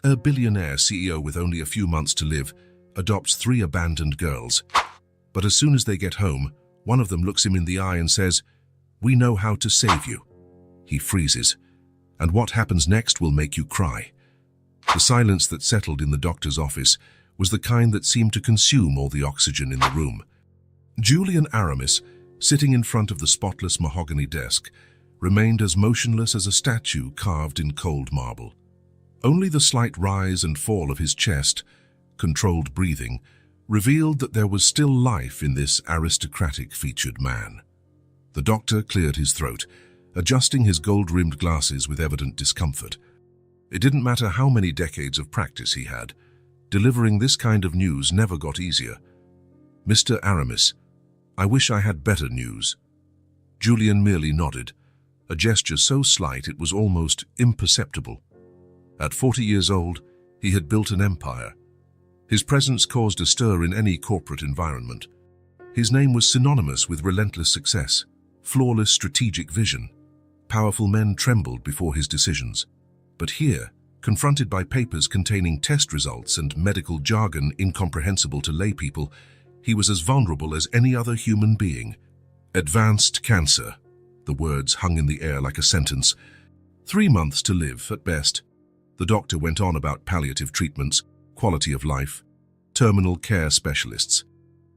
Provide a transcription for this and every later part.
A billionaire CEO with only a few months to live adopts 3 abandoned girls. But as soon as they get home, one of them looks him in the eye and says, "We know how to save you." He freezes, and what happens next will make you cry. The silence that settled in the doctor's office was the kind that seemed to consume all the oxygen in the room. Julian Aramis, sitting in front of the spotless mahogany desk, remained as motionless as a statue carved in cold marble. Only the slight rise and fall of his chest, controlled breathing, revealed that there was still life in this aristocratic-featured man. The doctor cleared his throat, adjusting his gold-rimmed glasses with evident discomfort. It didn't matter how many decades of practice he had. Delivering this kind of news never got easier. "Mr. Aramis, I wish I had better news." Julian merely nodded, a gesture so slight it was almost imperceptible. At 40 years old, he had built an empire. His presence caused a stir in any corporate environment. His name was synonymous with relentless success, flawless strategic vision. Powerful men trembled before his decisions. But here, confronted by papers containing test results and medical jargon incomprehensible to laypeople, he was as vulnerable as any other human being. "Advanced cancer," the words hung in the air like a sentence. 3 months to live, at best. The doctor went on about palliative treatments, quality of life, terminal care specialists.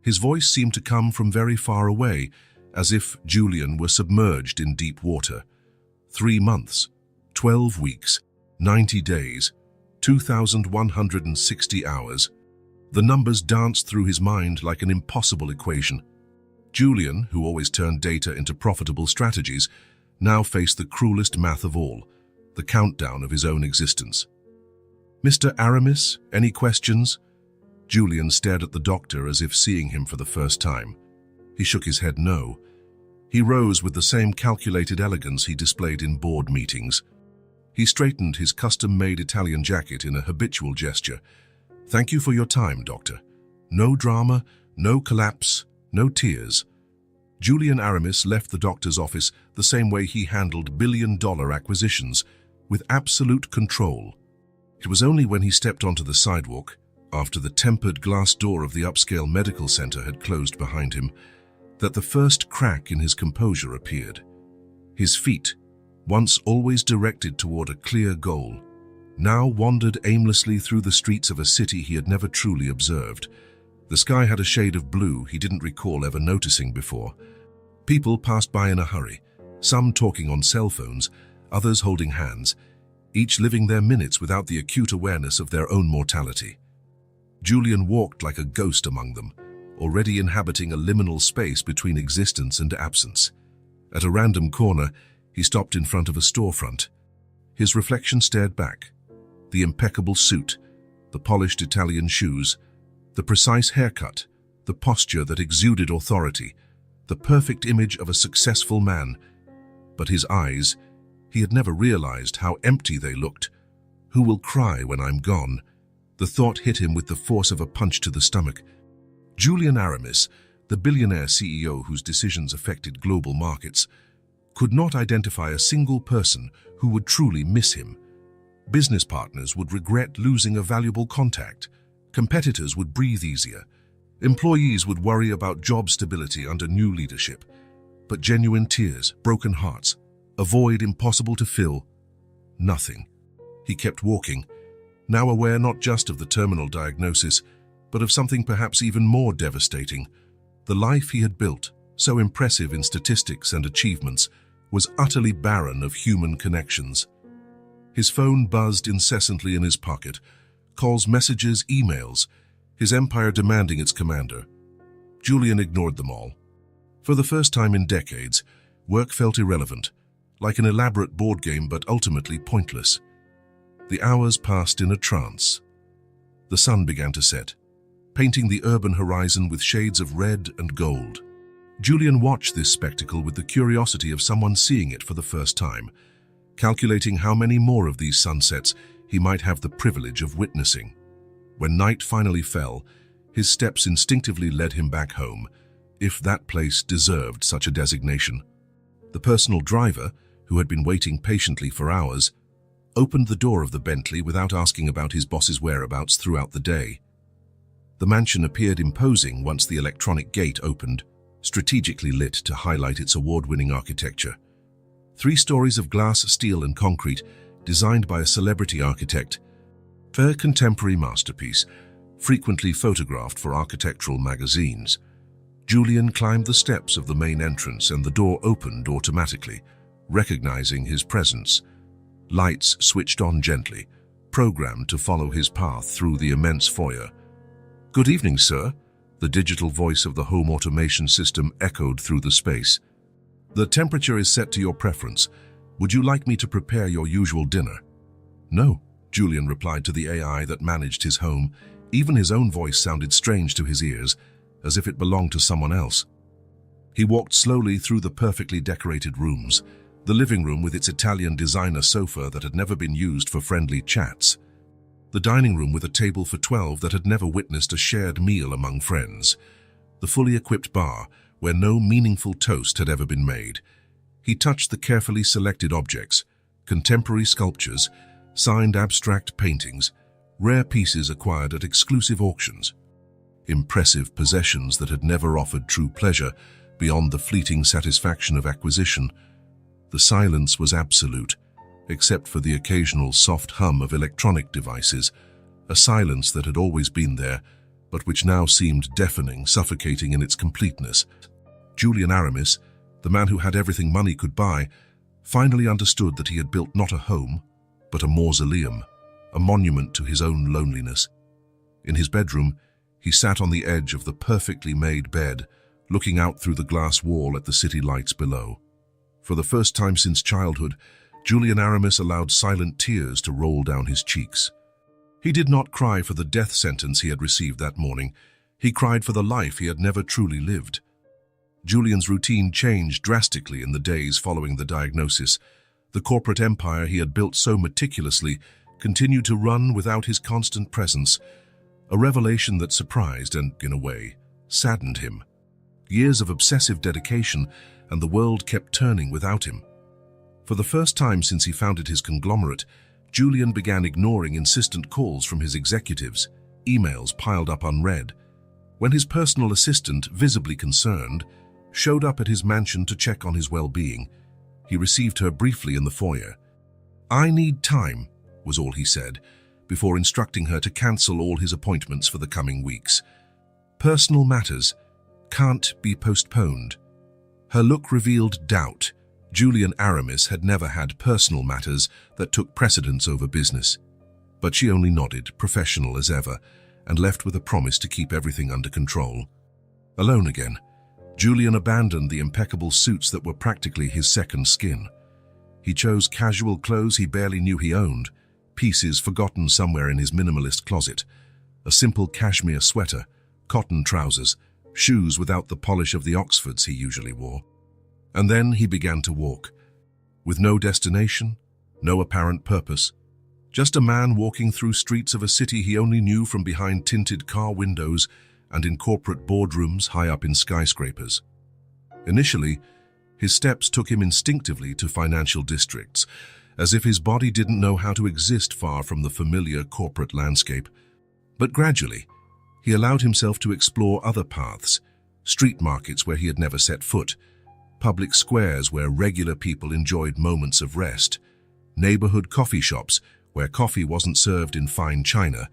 His voice seemed to come from very far away, as if Julian were submerged in deep water. 3 months, 12 weeks, 90 days, 2,160 hours. The numbers danced through his mind like an impossible equation. Julian, who always turned data into profitable strategies, now faced the cruelest math of all, the countdown of his own existence. "Mr. Aramis, any questions?" Julian stared at the doctor as if seeing him for the first time. He shook his head no. He rose with the same calculated elegance he displayed in board meetings. He straightened his custom-made Italian jacket in a habitual gesture. "Thank you for your time, doctor. No drama, no collapse, no tears." Julian Aramis left the doctor's office the same way he handled billion-dollar acquisitions, with absolute control. It was only when he stepped onto the sidewalk, after the tempered glass door of the upscale medical center had closed behind him, that the first crack in his composure appeared. His feet, once always directed toward a clear goal, now wandered aimlessly through the streets of a city he had never truly observed. The sky had a shade of blue he didn't recall ever noticing before. People passed by in a hurry, some talking on cell phones, others holding hands, each living their minutes without the acute awareness of their own mortality. Julian walked like a ghost among them, already inhabiting a liminal space between existence and absence. At a random corner, he stopped in front of a storefront. His reflection stared back. The impeccable suit, the polished Italian shoes, the precise haircut, the posture that exuded authority, the perfect image of a successful man. But his eyes, he had never realized how empty they looked. "Who will cry when I'm gone?" The thought hit him with the force of a punch to the stomach. Julian Aramis, the billionaire CEO whose decisions affected global markets, could not identify a single person who would truly miss him. Business partners would regret losing a valuable contact. Competitors would breathe easier. Employees would worry about job stability under new leadership. But genuine tears, broken hearts, a void impossible to fill, nothing. He kept walking, now aware not just of the terminal diagnosis, but of something perhaps even more devastating. The life he had built, so impressive in statistics and achievements, was utterly barren of human connections. His phone buzzed incessantly in his pocket, calls, messages, emails, his empire demanding its commander. Julian ignored them all. For the first time in decades, work felt irrelevant, like an elaborate board game but ultimately pointless. The hours passed in a trance. The sun began to set, painting the urban horizon with shades of red and gold. Julian watched this spectacle with the curiosity of someone seeing it for the first time, calculating how many more of these sunsets he might have the privilege of witnessing. When night finally fell, his steps instinctively led him back home, if that place deserved such a designation. The personal driver, who had been waiting patiently for hours, opened the door of the Bentley without asking about his boss's whereabouts throughout the day. The mansion appeared imposing once the electronic gate opened, strategically lit to highlight its award-winning architecture. 3 stories of glass, steel, and concrete, designed by a celebrity architect. A contemporary masterpiece, frequently photographed for architectural magazines. Julian climbed the steps of the main entrance and the door opened automatically, recognizing his presence. Lights switched on gently, programmed to follow his path through the immense foyer. "Good evening, sir," the digital voice of the home automation system echoed through the space. "The temperature is set to your preference. Would you like me to prepare your usual dinner?" "No," Julian replied to the AI that managed his home. Even his own voice sounded strange to his ears, as if it belonged to someone else. He walked slowly through the perfectly decorated rooms, the living room with its Italian designer sofa that had never been used for friendly chats, the dining room with a table for 12 that had never witnessed a shared meal among friends, the fully equipped bar where no meaningful toast had ever been made. He touched the carefully selected objects, contemporary sculptures, signed abstract paintings, rare pieces acquired at exclusive auctions. Impressive possessions that had never offered true pleasure beyond the fleeting satisfaction of acquisition. The silence was absolute, except for the occasional soft hum of electronic devices, a silence that had always been there, but which now seemed deafening, suffocating in its completeness. Julian Aramis, the man who had everything money could buy, finally understood that he had built not a home, but a mausoleum, a monument to his own loneliness. In his bedroom, he sat on the edge of the perfectly made bed, looking out through the glass wall at the city lights below. For the first time since childhood, Julian Aramis allowed silent tears to roll down his cheeks. He did not cry for the death sentence he had received that morning. He cried for the life he had never truly lived. Julian's routine changed drastically in the days following the diagnosis. The corporate empire he had built so meticulously continued to run without his constant presence, a revelation that surprised and, in a way, saddened him. Years of obsessive dedication, and the world kept turning without him. For the first time since he founded his conglomerate, Julian began ignoring insistent calls from his executives, emails piled up unread. When his personal assistant, visibly concerned, showed up at his mansion to check on his well-being, he received her briefly in the foyer. "I need time," was all he said, before instructing her to cancel all his appointments for the coming weeks. "Personal matters can't be postponed." Her look revealed doubt. Julian Aramis had never had personal matters that took precedence over business. But she only nodded, professional as ever, and left with a promise to keep everything under control. Alone again, Julian abandoned the impeccable suits that were practically his second skin. He chose casual clothes he barely knew he owned, pieces forgotten somewhere in his minimalist closet, a simple cashmere sweater, cotton trousers, shoes without the polish of the Oxfords he usually wore. And then he began to walk, with no destination, no apparent purpose, just a man walking through streets of a city he only knew from behind tinted car windows and in corporate boardrooms high up in skyscrapers. Initially, his steps took him instinctively to financial districts, as if his body didn't know how to exist far from the familiar corporate landscape. But gradually, he allowed himself to explore other paths, street markets where he had never set foot, public squares where regular people enjoyed moments of rest, neighborhood coffee shops where coffee wasn't served in fine china,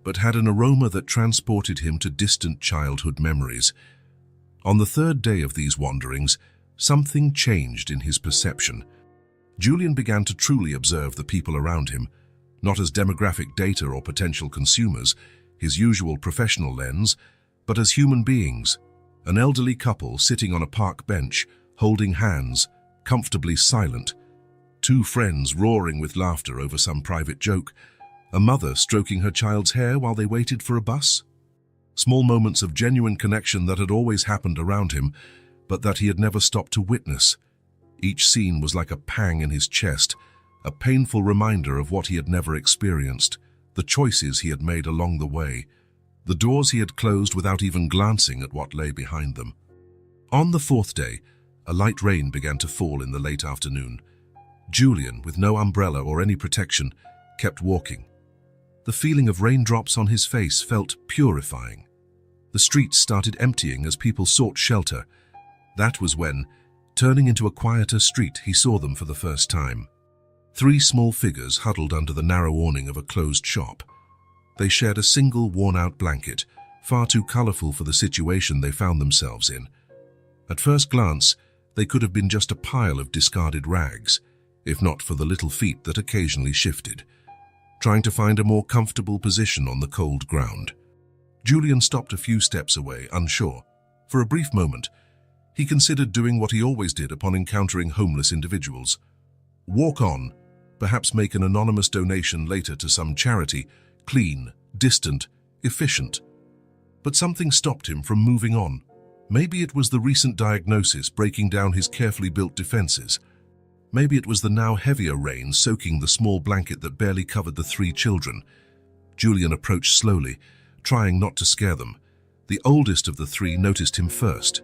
but had an aroma that transported him to distant childhood memories. On the third day of these wanderings, something changed in his perception. Julian began to truly observe the people around him, not as demographic data or potential consumers, his usual professional lens, but as human beings. An elderly couple sitting on a park bench, holding hands, comfortably silent. 2 friends roaring with laughter over some private joke. A mother stroking her child's hair while they waited for a bus. Small moments of genuine connection that had always happened around him, but that he had never stopped to witness. Each scene was like a pang in his chest, a painful reminder of what he had never experienced, the choices he had made along the way, the doors he had closed without even glancing at what lay behind them. On the 4th day, a light rain began to fall in the late afternoon. Julian, with no umbrella or any protection, kept walking. The feeling of raindrops on his face felt purifying. The streets started emptying as people sought shelter. That was when, turning into a quieter street, he saw them for the first time. 3 small figures huddled under the narrow awning of a closed shop. They shared a single worn-out blanket, far too colorful for the situation they found themselves in. At first glance, they could have been just a pile of discarded rags, if not for the little feet that occasionally shifted, trying to find a more comfortable position on the cold ground. Julian stopped a few steps away, unsure. For a brief moment, he considered doing what he always did upon encountering homeless individuals. Walk on, perhaps make an anonymous donation later to some charity, clean, distant, efficient. But something stopped him from moving on. Maybe it was the recent diagnosis breaking down his carefully built defenses. Maybe it was the now heavier rain soaking the small blanket that barely covered the 3 children. Julian approached slowly, trying not to scare them. The oldest of the 3 noticed him first.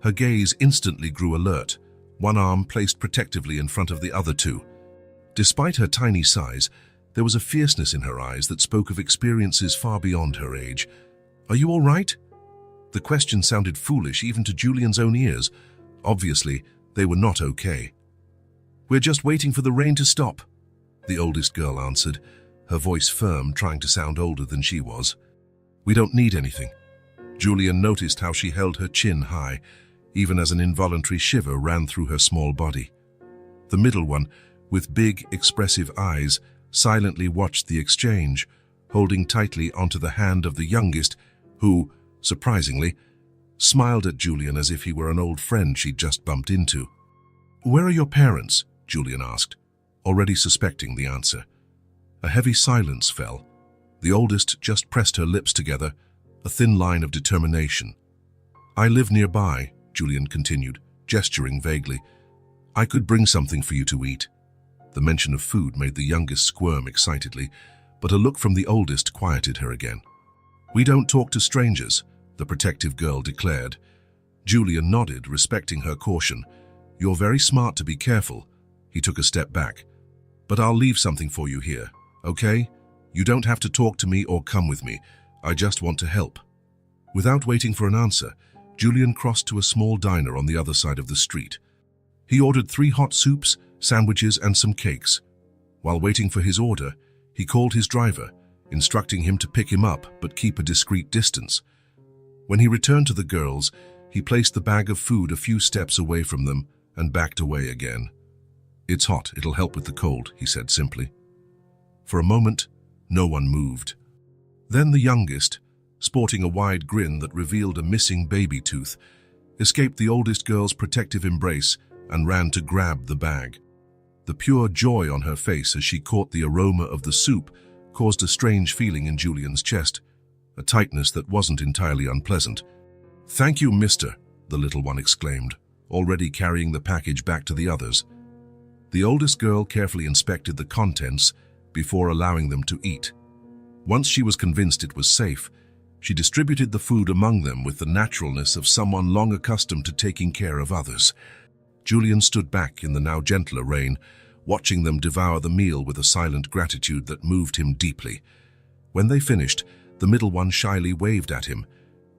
Her gaze instantly grew alert, one arm placed protectively in front of the other 2. Despite her tiny size, there was a fierceness in her eyes that spoke of experiences far beyond her age. "Are you all right?" The question sounded foolish even to Julian's own ears. Obviously, they were not okay. "We're just waiting for the rain to stop," the oldest girl answered, her voice firm, trying to sound older than she was. "We don't need anything." Julian noticed how she held her chin high, even as an involuntary shiver ran through her small body. The middle one, with big, expressive eyes, silently watched the exchange, holding tightly onto the hand of the youngest, who, surprisingly, smiled at Julian as if he were an old friend she'd just bumped into. "Where are your parents?" Julian asked, already suspecting the answer. A heavy silence fell. The oldest just pressed her lips together, a thin line of determination. "I live nearby," Julian continued, gesturing vaguely. "I could bring something for you to eat." The mention of food made the youngest squirm excitedly, but a look from the oldest quieted her again. "We don't talk to strangers," the protective girl declared. Julian nodded, respecting her caution. "You're very smart to be careful." He took a step back. "But I'll leave something for you here, okay? You don't have to talk to me or come with me. I just want to help." Without waiting for an answer, Julian crossed to a small diner on the other side of the street. He ordered 3 hot soups, sandwiches, and some cakes. While waiting for his order, he called his driver, instructing him to pick him up but keep a discreet distance. When he returned to the girls, he placed the bag of food a few steps away from them and backed away again. "It's hot, it'll help with the cold," he said simply. For a moment, no one moved. Then the youngest, sporting a wide grin that revealed a missing baby tooth, escaped the oldest girl's protective embrace and ran to grab the bag. The pure joy on her face as she caught the aroma of the soup caused a strange feeling in Julian's chest, a tightness that wasn't entirely unpleasant. "Thank you, mister," the little one exclaimed, already carrying the package back to the others. The oldest girl carefully inspected the contents before allowing them to eat. Once she was convinced it was safe, she distributed the food among them with the naturalness of someone long accustomed to taking care of others. Julian stood back in the now gentler rain, watching them devour the meal with a silent gratitude that moved him deeply. When they finished, the middle one shyly waved at him.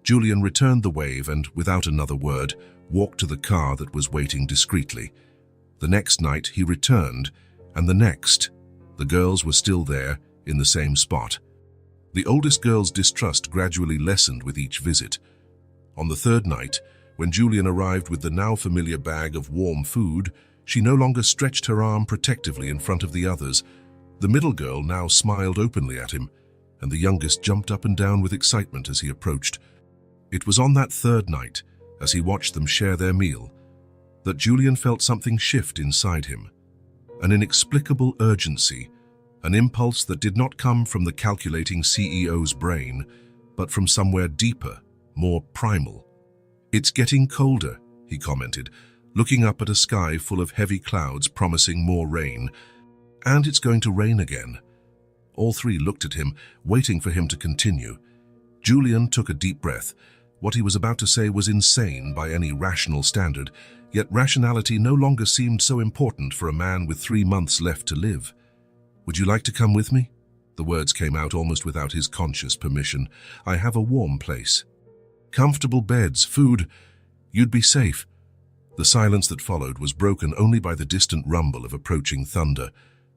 Julian returned the wave and, without another word, walked to the car that was waiting discreetly. The next night he returned, and the next. The girls were still there, in the same spot. The oldest girl's distrust gradually lessened with each visit. On the 3rd night, when Julian arrived with the now familiar bag of warm food, she no longer stretched her arm protectively in front of the others. The middle girl now smiled openly at him, and the youngest jumped up and down with excitement as he approached. It was on that 3rd night, as he watched them share their meal, that Julian felt something shift inside him. An inexplicable urgency, an impulse that did not come from the calculating CEO's brain, but from somewhere deeper, more primal. "It's getting colder," he commented, looking up at a sky full of heavy clouds promising more rain. "And it's going to rain again." All 3 looked at him, waiting for him to continue. Julian took a deep breath, What he was about to say was insane by any rational standard, yet rationality no longer seemed so important for a man with 3 months left to live. "Would you like to come with me?" The words came out almost without his conscious permission. "I have a warm place. Comfortable beds, food. You'd be safe." The silence that followed was broken only by the distant rumble of approaching thunder.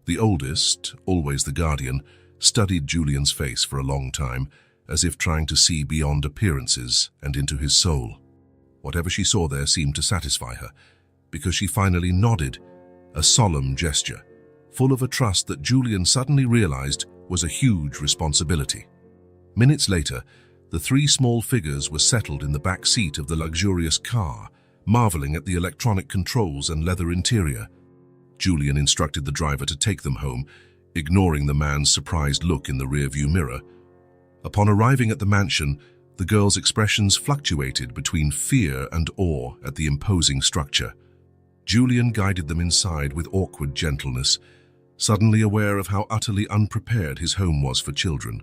The oldest, always the guardian, studied Julian's face for a long time, as if trying to see beyond appearances and into his soul. Whatever she saw there seemed to satisfy her, because she finally nodded, a solemn gesture, full of a trust that Julian suddenly realized was a huge responsibility. Minutes later, the 3 small figures were settled in the back seat of the luxurious car, marveling at the electronic controls and leather interior. Julian instructed the driver to take them home, ignoring the man's surprised look in the rearview mirror. Upon arriving at the mansion, the girls' expressions fluctuated between fear and awe at the imposing structure. Julian guided them inside with awkward gentleness, suddenly aware of how utterly unprepared his home was for children.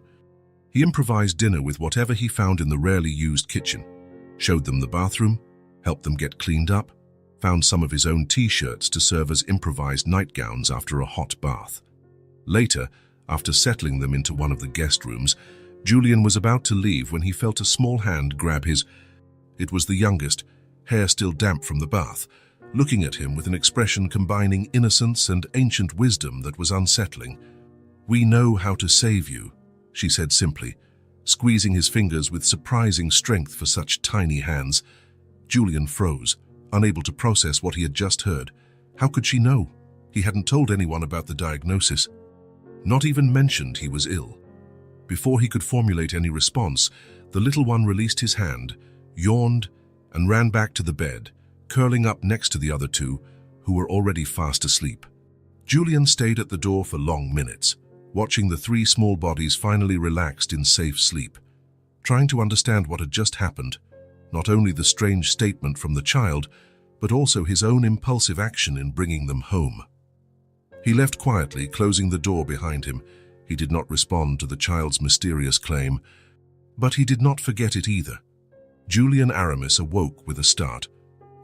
He improvised dinner with whatever he found in the rarely used kitchen, showed them the bathroom, helped them get cleaned up, found some of his own t-shirts to serve as improvised nightgowns after a hot bath. Later, after settling them into one of the guest rooms, Julian was about to leave when he felt a small hand grab his. It was the youngest, hair still damp from the bath, looking at him with an expression combining innocence and ancient wisdom that was unsettling. "We know how to save you," she said simply, squeezing his fingers with surprising strength for such tiny hands. Julian froze, unable to process what he had just heard. How could she know? He hadn't told anyone about the diagnosis. Not even mentioned he was ill. Before he could formulate any response, the little one released his hand, yawned, and ran back to the bed, curling up next to the other 2, who were already fast asleep. Julian stayed at the door for long minutes, watching the 3 small bodies finally relaxed in safe sleep, trying to understand what had just happened, not only the strange statement from the child, but also his own impulsive action in bringing them home. He left quietly, closing the door behind him. He did not respond to the child's mysterious claim, but he did not forget it either. Julian Aramis awoke with a start.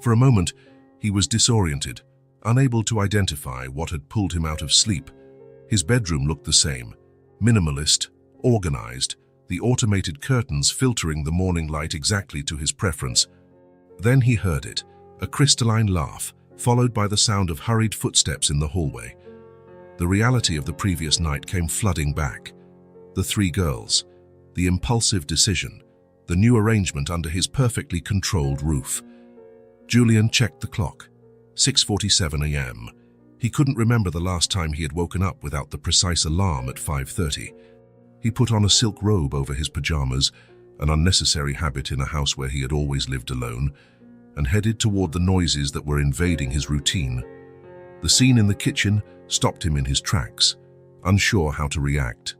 For a moment, he was disoriented, unable to identify what had pulled him out of sleep. His bedroom looked the same, minimalist, organized, the automated curtains filtering the morning light exactly to his preference. Then he heard it, a crystalline laugh, followed by the sound of hurried footsteps in the hallway. The reality of the previous night came flooding back. The 3 girls, the impulsive decision, the new arrangement under his perfectly controlled roof. Julian checked the clock. 6:47 a.m. He couldn't remember the last time he had woken up without the precise alarm at 5:30. He put on a silk robe over his pajamas, an unnecessary habit in a house where he had always lived alone, and headed toward the noises that were invading his routine. The scene in the kitchen stopped him in his tracks, unsure how to react.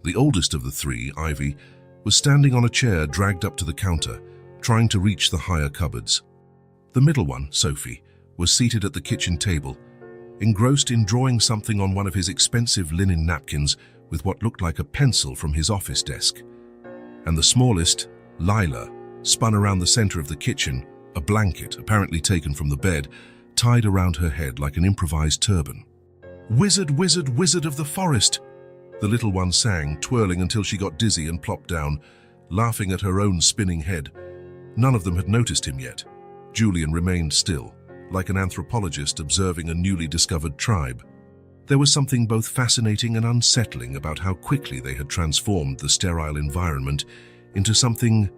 The oldest of the 3, Ivy, was standing on a chair dragged up to the counter, trying to reach the higher cupboards. The middle one, Sophie, was seated at the kitchen table, engrossed in drawing something on one of his expensive linen napkins with what looked like a pencil from his office desk. And the smallest, Lila, spun around the center of the kitchen, a blanket, apparently taken from the bed, tied around her head like an improvised turban. "Wizard, wizard, wizard of the forest," the little one sang, twirling until she got dizzy and plopped down, laughing at her own spinning head. None of them had noticed him yet. Julian remained still, like an anthropologist observing a newly discovered tribe. There was something both fascinating and unsettling about how quickly they had transformed the sterile environment into something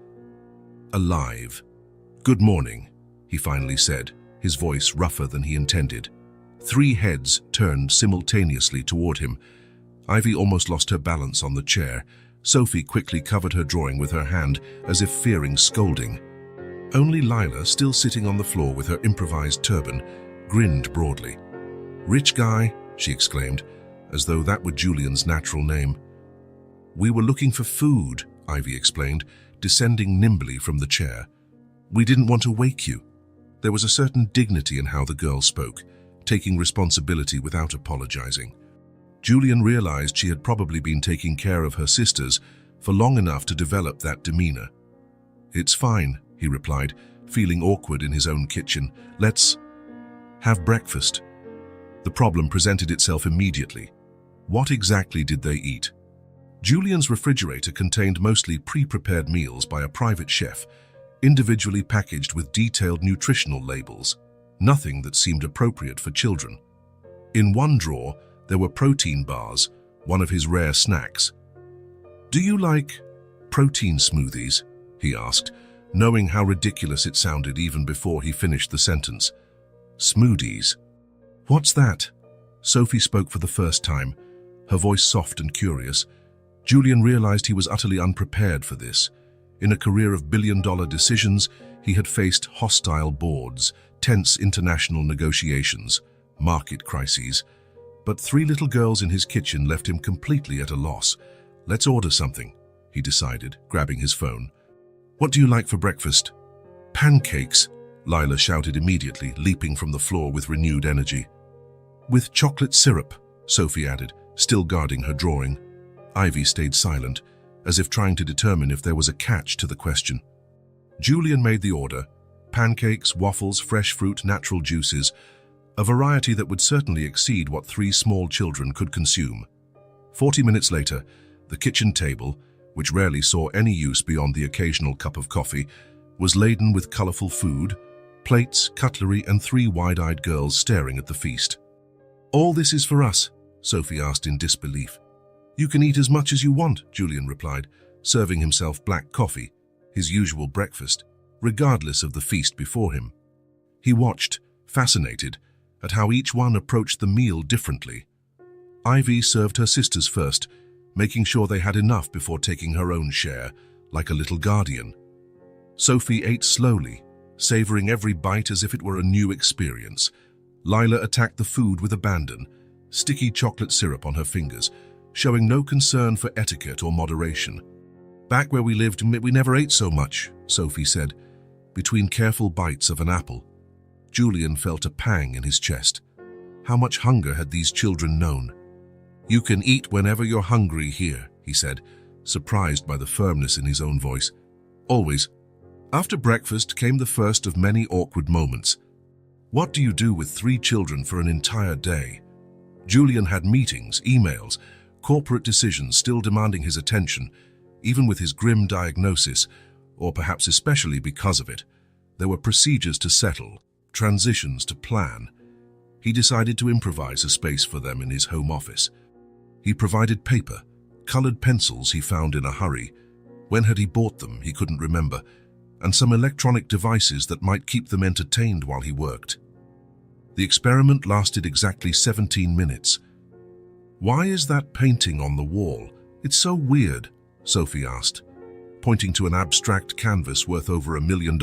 alive. "Good morning," he finally said, his voice rougher than he intended. 3 heads turned simultaneously toward him. Ivy almost lost her balance on the chair. Sophie quickly covered her drawing with her hand, as if fearing scolding. Only Lila, still sitting on the floor with her improvised turban, grinned broadly. "Rich guy," she exclaimed, as though that were Julian's natural name. "We were looking for food," Ivy explained, descending nimbly from the chair. "We didn't want to wake you." There was a certain dignity in how the girl spoke, taking responsibility without apologizing. Julian realized she had probably been taking care of her sisters for long enough to develop that demeanor. "It's fine," he replied, feeling awkward in his own kitchen. "Let's have breakfast." The problem presented itself immediately. What exactly did they eat? Julian's refrigerator contained mostly pre-prepared meals by a private chef, individually packaged with detailed nutritional labels, nothing that seemed appropriate for children. In one drawer, there were protein bars, one of his rare snacks. "Do you like protein smoothies?" he asked, knowing how ridiculous it sounded even before he finished the sentence. "Smoothies? What's that?" Sophie spoke for the first time, her voice soft and curious. Julian realized he was utterly unprepared for this. In a career of billion-dollar decisions, he had faced hostile boards, tense international negotiations, market crises. But three little girls in his kitchen left him completely at a loss. "Let's order something," he decided, grabbing his phone. "What do you like for breakfast?" "Pancakes," Lila shouted immediately, leaping from the floor with renewed energy. "With chocolate syrup," Sophie added, still guarding her drawing. Ivy stayed silent, as if trying to determine if there was a catch to the question. Julian made the order: pancakes, waffles, fresh fruit, natural juices, a variety that would certainly exceed what three small children could consume. 40 minutes later, the kitchen table, which rarely saw any use beyond the occasional cup of coffee, was laden with colorful food, plates, cutlery, and three wide-eyed girls staring at the feast. "All this is for us?" Sophie asked in disbelief. "You can eat as much as you want," Julian replied, serving himself black coffee, his usual breakfast, regardless of the feast before him. He watched, fascinated, at how each one approached the meal differently. Ivy served her sisters first, making sure they had enough before taking her own share, like a little guardian. Sophie ate slowly, savoring every bite as if it were a new experience. Lila attacked the food with abandon, sticky chocolate syrup on her fingers, showing no concern for etiquette or moderation. "Back where we lived, we never ate so much," Sophie said, between careful bites of an apple. Julian felt a pang in his chest. How much hunger had these children known? "You can eat whenever you're hungry here," he said, surprised by the firmness in his own voice. "Always." After breakfast came the first of many awkward moments. What do you do with three children for an entire day? Julian had meetings, emails, corporate decisions still demanding his attention, even with his grim diagnosis, or perhaps especially because of it. There were procedures to settle, transitions to plan. He decided to improvise a space for them in his home office. He provided paper, colored pencils he found in a hurry. When had he bought them, he couldn't remember, and some electronic devices that might keep them entertained while he worked. The experiment lasted exactly 17 minutes. "Why is that painting on the wall? It's so weird," Sophie asked, pointing to an abstract canvas worth over $1 million.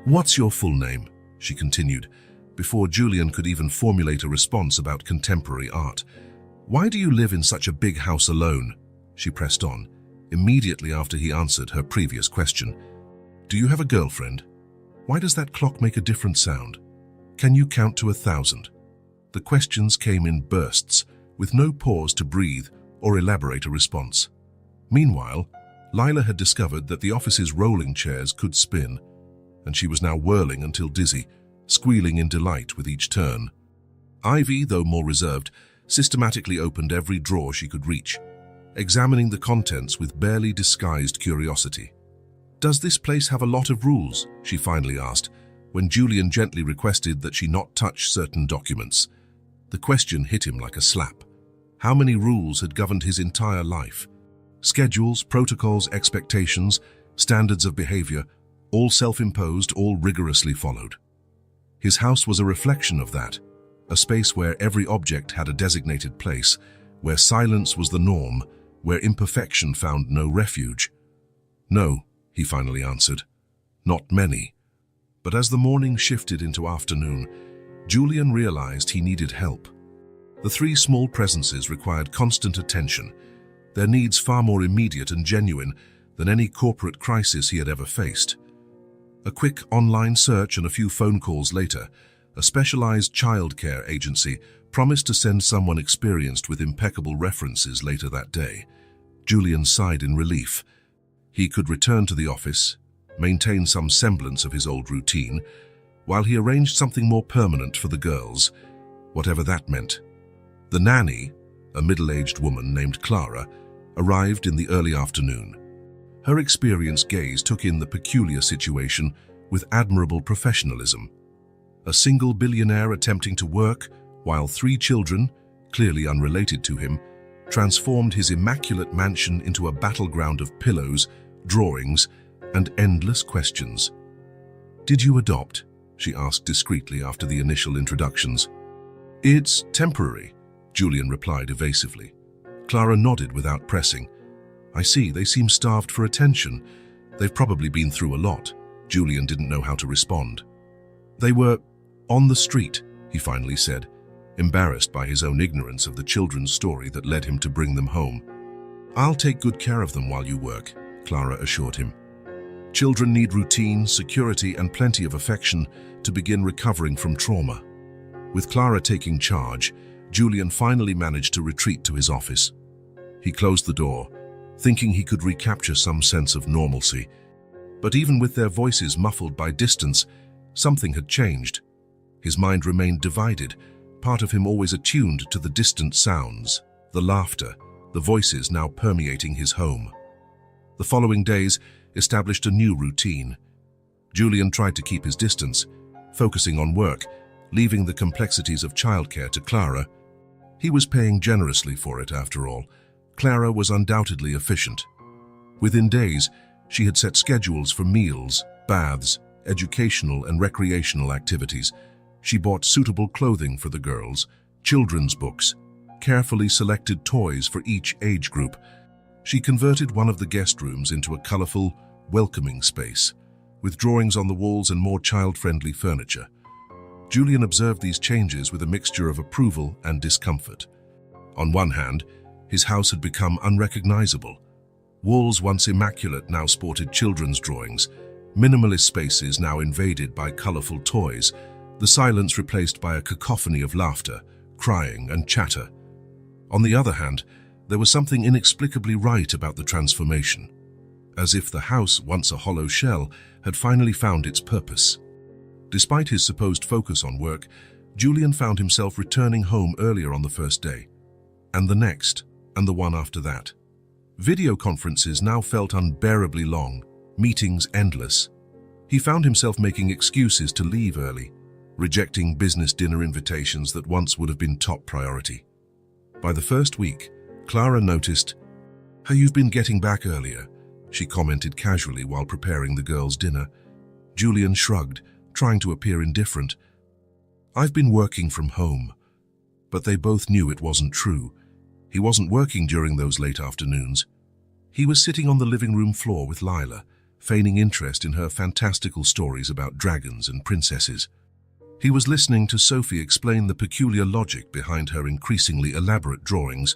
"What's your full name?" she continued, before Julian could even formulate a response about contemporary art. "Why do you live in such a big house alone?" she pressed on, immediately after he answered her previous question. "Do you have a girlfriend? Why does that clock make a different sound? Can you count to 1,000? The questions came in bursts, with no pause to breathe or elaborate a response. Meanwhile, Lila had discovered that the office's rolling chairs could spin, and she was now whirling until dizzy, squealing in delight with each turn. Ivy, though more reserved, systematically opened every drawer she could reach, examining the contents with barely disguised curiosity. "Does this place have a lot of rules?" she finally asked, when Julian gently requested that she not touch certain documents. The question hit him like a slap. How many rules had governed his entire life? Schedules, protocols, expectations, standards of behavior, all self-imposed, all rigorously followed. His house was a reflection of that, a space where every object had a designated place, where silence was the norm, where imperfection found no refuge. "No," he finally answered. "Not many." But as the morning shifted into afternoon, Julian realized he needed help. The three small presences required constant attention, their needs far more immediate and genuine than any corporate crisis he had ever faced. A quick online search and a few phone calls later, a specialized childcare agency promised to send someone experienced with impeccable references later that day. Julian sighed in relief. He could return to the office, maintain some semblance of his old routine, while he arranged something more permanent for the girls, whatever that meant. The nanny, a middle-aged woman named Clara, arrived in the early afternoon. Her experienced gaze took in the peculiar situation with admirable professionalism. A single billionaire attempting to work, while 3 children, clearly unrelated to him, transformed his immaculate mansion into a battleground of pillows, drawings, and endless questions. "Did you adopt?" she asked discreetly after the initial introductions. "It's temporary," Julian replied evasively. Clara nodded without pressing. "I see, they seem starved for attention. They've probably been through a lot." Julian didn't know how to respond. "They were on the street," he finally said, embarrassed by his own ignorance of the children's story that led him to bring them home. "I'll take good care of them while you work," Clara assured him. Children need routine, security, and plenty of affection to begin recovering from trauma. With Clara taking charge, Julian finally managed to retreat to his office. He closed the door, thinking he could recapture some sense of normalcy. But even with their voices muffled by distance, something had changed. His mind remained divided, part of him always attuned to the distant sounds, the laughter, the voices now permeating his home. The following days established a new routine. Julian tried to keep his distance, focusing on work, leaving the complexities of childcare to Clara. He was paying generously for it, after all. Clara was undoubtedly efficient. Within days, she had set schedules for meals, baths, educational and recreational activities. She bought suitable clothing for the girls, children's books, carefully selected toys for each age group. She converted one of the guest rooms into a colorful, welcoming space, with drawings on the walls and more child-friendly furniture. Julian observed these changes with a mixture of approval and discomfort. On one hand, his house had become unrecognizable. Walls once immaculate now sported children's drawings, minimalist spaces now invaded by colorful toys, the silence replaced by a cacophony of laughter, crying, and chatter. On the other hand, there was something inexplicably right about the transformation, as if the house, once a hollow shell, had finally found its purpose. Despite his supposed focus on work, Julian found himself returning home earlier on the first day, and the next, and the one after that. Video conferences now felt unbearably long, meetings endless. He found himself making excuses to leave early, rejecting business dinner invitations that once would have been top priority. By the first week, Clara noticed, "How you've been getting back earlier," she commented casually while preparing the girls' dinner. Julian shrugged, trying to appear indifferent. "I've been working from home." But they both knew it wasn't true. He wasn't working during those late afternoons. He was sitting on the living room floor with Lila, feigning interest in her fantastical stories about dragons and princesses. He was listening to Sophie explain the peculiar logic behind her increasingly elaborate drawings.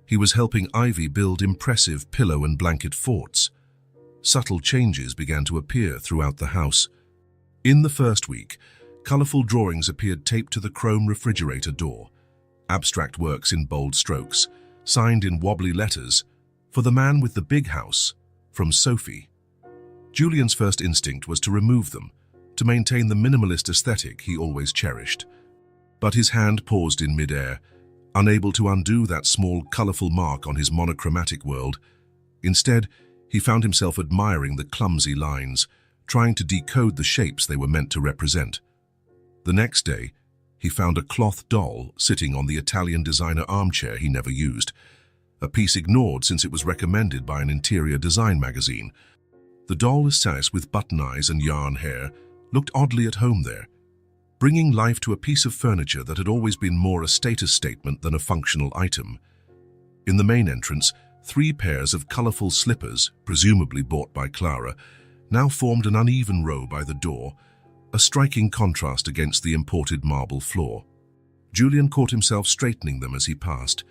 He was helping Ivy build impressive pillow and blanket forts. Subtle changes began to appear throughout the house. In the first week, colorful drawings appeared taped to the chrome refrigerator door, abstract works in bold strokes, signed in wobbly letters, "For the man with the big house, from Sophie." Julian's first instinct was to remove them, to maintain the minimalist aesthetic he always cherished. But his hand paused in midair, unable to undo that small, colorful mark on his monochromatic world. Instead, he found himself admiring the clumsy lines, trying to decode the shapes they were meant to represent. The next day, he found a cloth doll sitting on the Italian designer armchair he never used, a piece ignored since it was recommended by an interior design magazine. The doll, assessed with button eyes and yarn hair, looked oddly at home there, bringing life to a piece of furniture that had always been more a status statement than a functional item. In the main entrance, 3 pairs of colorful slippers, presumably bought by Clara, now formed an uneven row by the door, a striking contrast against the imported marble floor. Julian caught himself straightening them as he passed,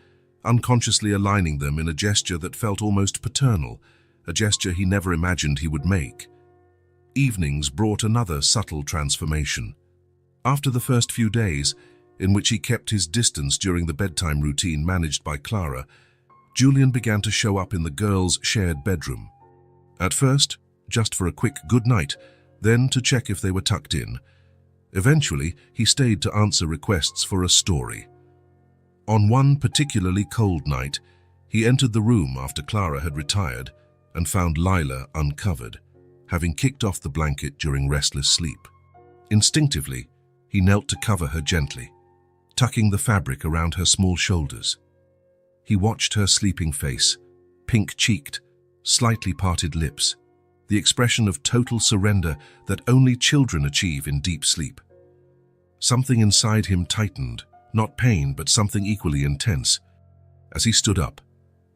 unconsciously aligning them in a gesture that felt almost paternal, a gesture he never imagined he would make. Evenings brought another subtle transformation. After the first few days, in which he kept his distance during the bedtime routine managed by Clara, Julian began to show up in the girls' shared bedroom. At first, just for a quick good night, then to check if they were tucked in. Eventually, he stayed to answer requests for a story. On one particularly cold night, he entered the room after Clara had retired and found Lila uncovered, having kicked off the blanket during restless sleep. Instinctively, he knelt to cover her gently, tucking the fabric around her small shoulders. He watched her sleeping face, pink-cheeked, slightly parted lips, the expression of total surrender that only children achieve in deep sleep. Something inside him tightened, not pain, but something equally intense. As he stood up,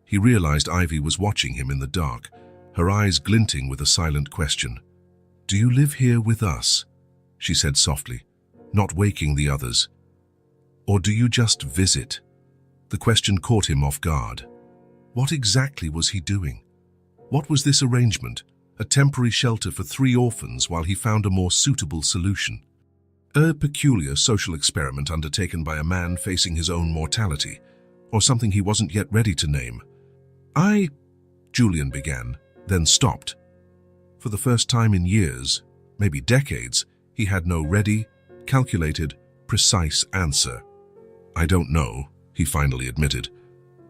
he realized Ivy was watching him in the dark, her eyes glinting with a silent question. "Do you live here with us?" she said softly, not waking the others. "Or do you just visit?" The question caught him off guard. What exactly was he doing? What was this arrangement? A temporary shelter for 3 orphans while he found a more suitable solution. A peculiar social experiment undertaken by a man facing his own mortality, or something he wasn't yet ready to name. Julian began, then stopped. For the first time in years, maybe decades, he had no ready, calculated, precise answer. "I don't know," he finally admitted.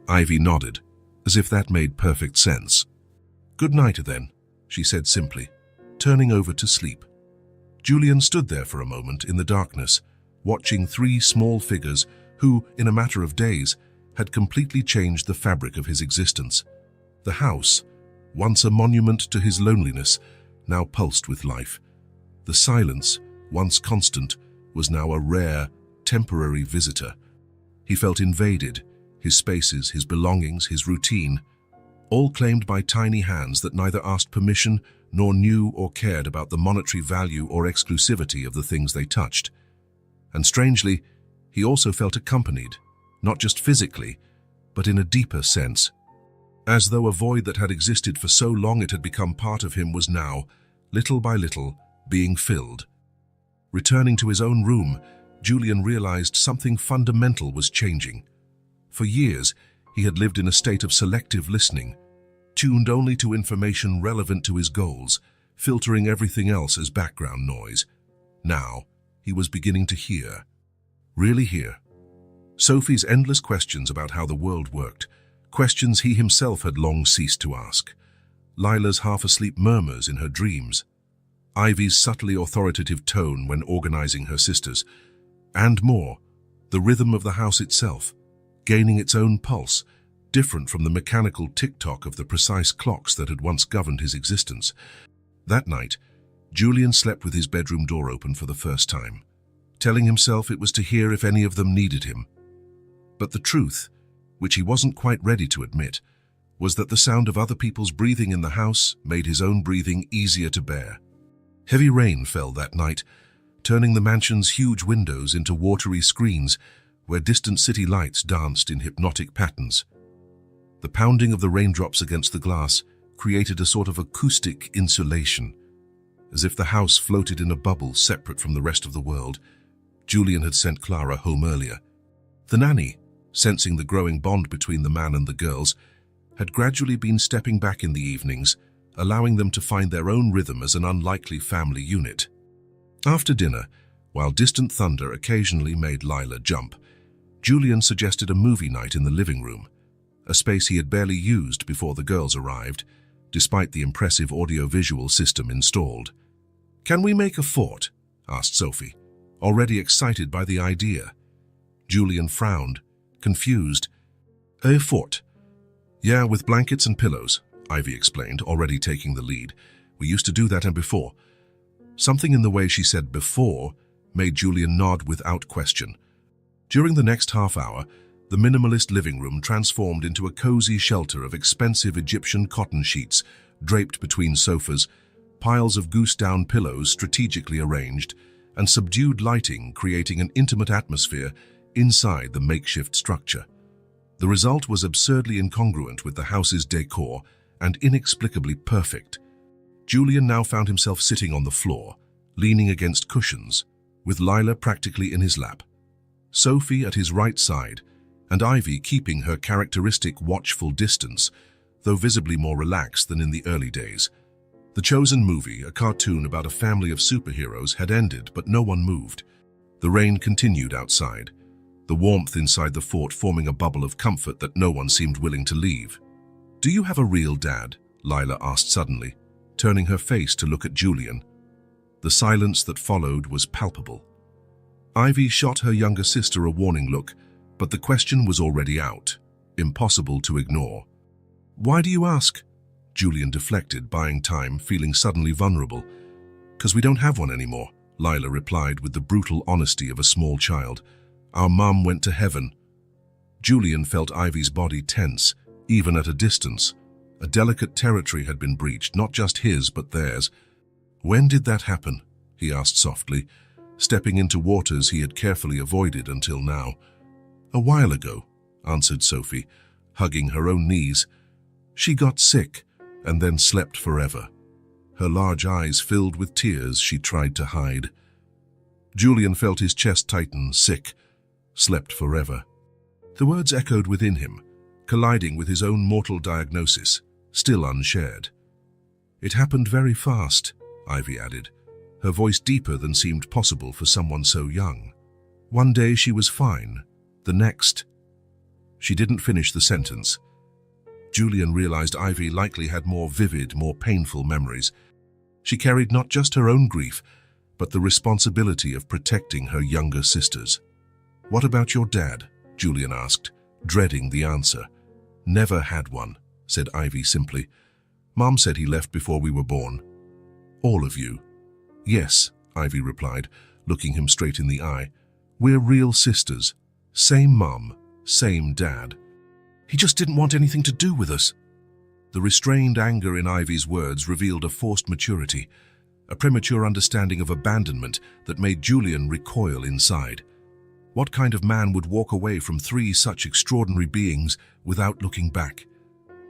Ivy nodded, as if that made perfect sense. "Good night, then," she said simply, turning over to sleep. Julian stood there for a moment in the darkness, watching 3 small figures who, in a matter of days, had completely changed the fabric of his existence. The house, once a monument to his loneliness, now pulsed with life. The silence, once constant, was now a rare, temporary visitor. He felt invaded, his spaces, his belongings, his routine, all claimed by tiny hands that neither asked permission nor knew or cared about the monetary value or exclusivity of the things they touched. And strangely, he also felt accompanied, not just physically, but in a deeper sense. As though a void that had existed for so long it had become part of him was now, little by little, being filled. Returning to his own room, Julian realized something fundamental was changing. For years, he had lived in a state of selective listening, tuned only to information relevant to his goals, filtering everything else as background noise. Now, he was beginning to hear. Really hear. Sophie's endless questions about how the world worked, questions he himself had long ceased to ask. Lila's half-asleep murmurs in her dreams. Ivy's subtly authoritative tone when organizing her sisters. And more, the rhythm of the house itself, gaining its own pulse, different from the mechanical tick-tock of the precise clocks that had once governed his existence. That night, Julian slept with his bedroom door open for the first time, telling himself it was to hear if any of them needed him. But the truth, which he wasn't quite ready to admit, was that the sound of other people's breathing in the house made his own breathing easier to bear. Heavy rain fell that night, turning the mansion's huge windows into watery screens where distant city lights danced in hypnotic patterns. The pounding of the raindrops against the glass created a sort of acoustic insulation, as if the house floated in a bubble separate from the rest of the world. Julian had sent Clara home earlier. The nanny, sensing the growing bond between the man and the girls, had gradually been stepping back in the evenings, allowing them to find their own rhythm as an unlikely family unit. After dinner, while distant thunder occasionally made Lila jump, Julian suggested a movie night in the living room, a space he had barely used before the girls arrived, despite the impressive audio-visual system installed. "Can we make a fort?" asked Sophie, already excited by the idea. Julian frowned, confused. "A fort? Yeah, with blankets and pillows," Ivy explained, already taking the lead. "We used to do that and before." Something in the way she said "before" made Julian nod without question. During the next half hour, the minimalist living room transformed into a cozy shelter of expensive Egyptian cotton sheets draped between sofas, piles of goose-down pillows strategically arranged, and subdued lighting creating an intimate atmosphere inside the makeshift structure. The result was absurdly incongruent with the house's decor and inexplicably perfect. Julian now found himself sitting on the floor, leaning against cushions, with Lila practically in his lap, Sophie at his right side, and Ivy keeping her characteristic watchful distance, though visibly more relaxed than in the early days. The Chosen movie, a cartoon about a family of superheroes, had ended, but no one moved. The rain continued outside, the warmth inside the fort forming a bubble of comfort that no one seemed willing to leave. "Do you have a real dad?" Lila asked suddenly, turning her face to look at Julian. The silence that followed was palpable. Ivy shot her younger sister a warning look, but the question was already out, impossible to ignore. "Why do you ask?" Julian deflected, buying time, feeling suddenly vulnerable. "'Cause we don't have one anymore," Lila replied with the brutal honesty of a small child. "Our mum went to heaven." Julian felt Ivy's body tense, even at a distance. A delicate territory had been breached, not just his, but theirs. "When did that happen?" he asked softly, stepping into waters he had carefully avoided until now. "A while ago," answered Sophie, hugging her own knees. "She got sick and then slept forever." Her large eyes filled with tears she tried to hide. Julian felt his chest tighten. Sick, slept forever. The words echoed within him, colliding with his own mortal diagnosis, still unshared. "It happened very fast," Ivy added, her voice deeper than seemed possible for someone so young. "One day she was fine, the next—" She didn't finish the sentence. Julian realized Ivy likely had more vivid, more painful memories. She carried not just her own grief, but the responsibility of protecting her younger sisters. "What about your dad?" Julian asked, dreading the answer. "Never had one," said Ivy simply. "Mom said he left before we were born." "All of you?" "Yes," Ivy replied, looking him straight in the eye. "We're real sisters. Same mom, same dad. He just didn't want anything to do with us." The restrained anger in Ivy's words revealed a forced maturity, a premature understanding of abandonment that made Julian recoil inside. What kind of man would walk away from three such extraordinary beings without looking back?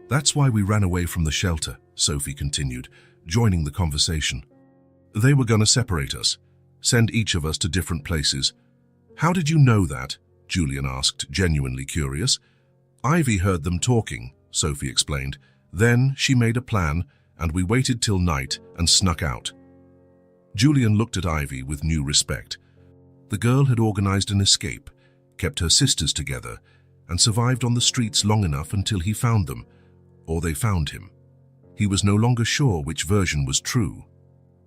"That's why we ran away from the shelter," Sophie continued, joining the conversation. "They were going to separate us, send each of us to different places." "How did you know that?" Julian asked, genuinely curious. "Ivy heard them talking," Sophie explained. "Then she made a plan, and we waited till night and snuck out." Julian looked at Ivy with new respect. The girl had organized an escape, kept her sisters together, and survived on the streets long enough until he found them, or they found him. He was no longer sure which version was true.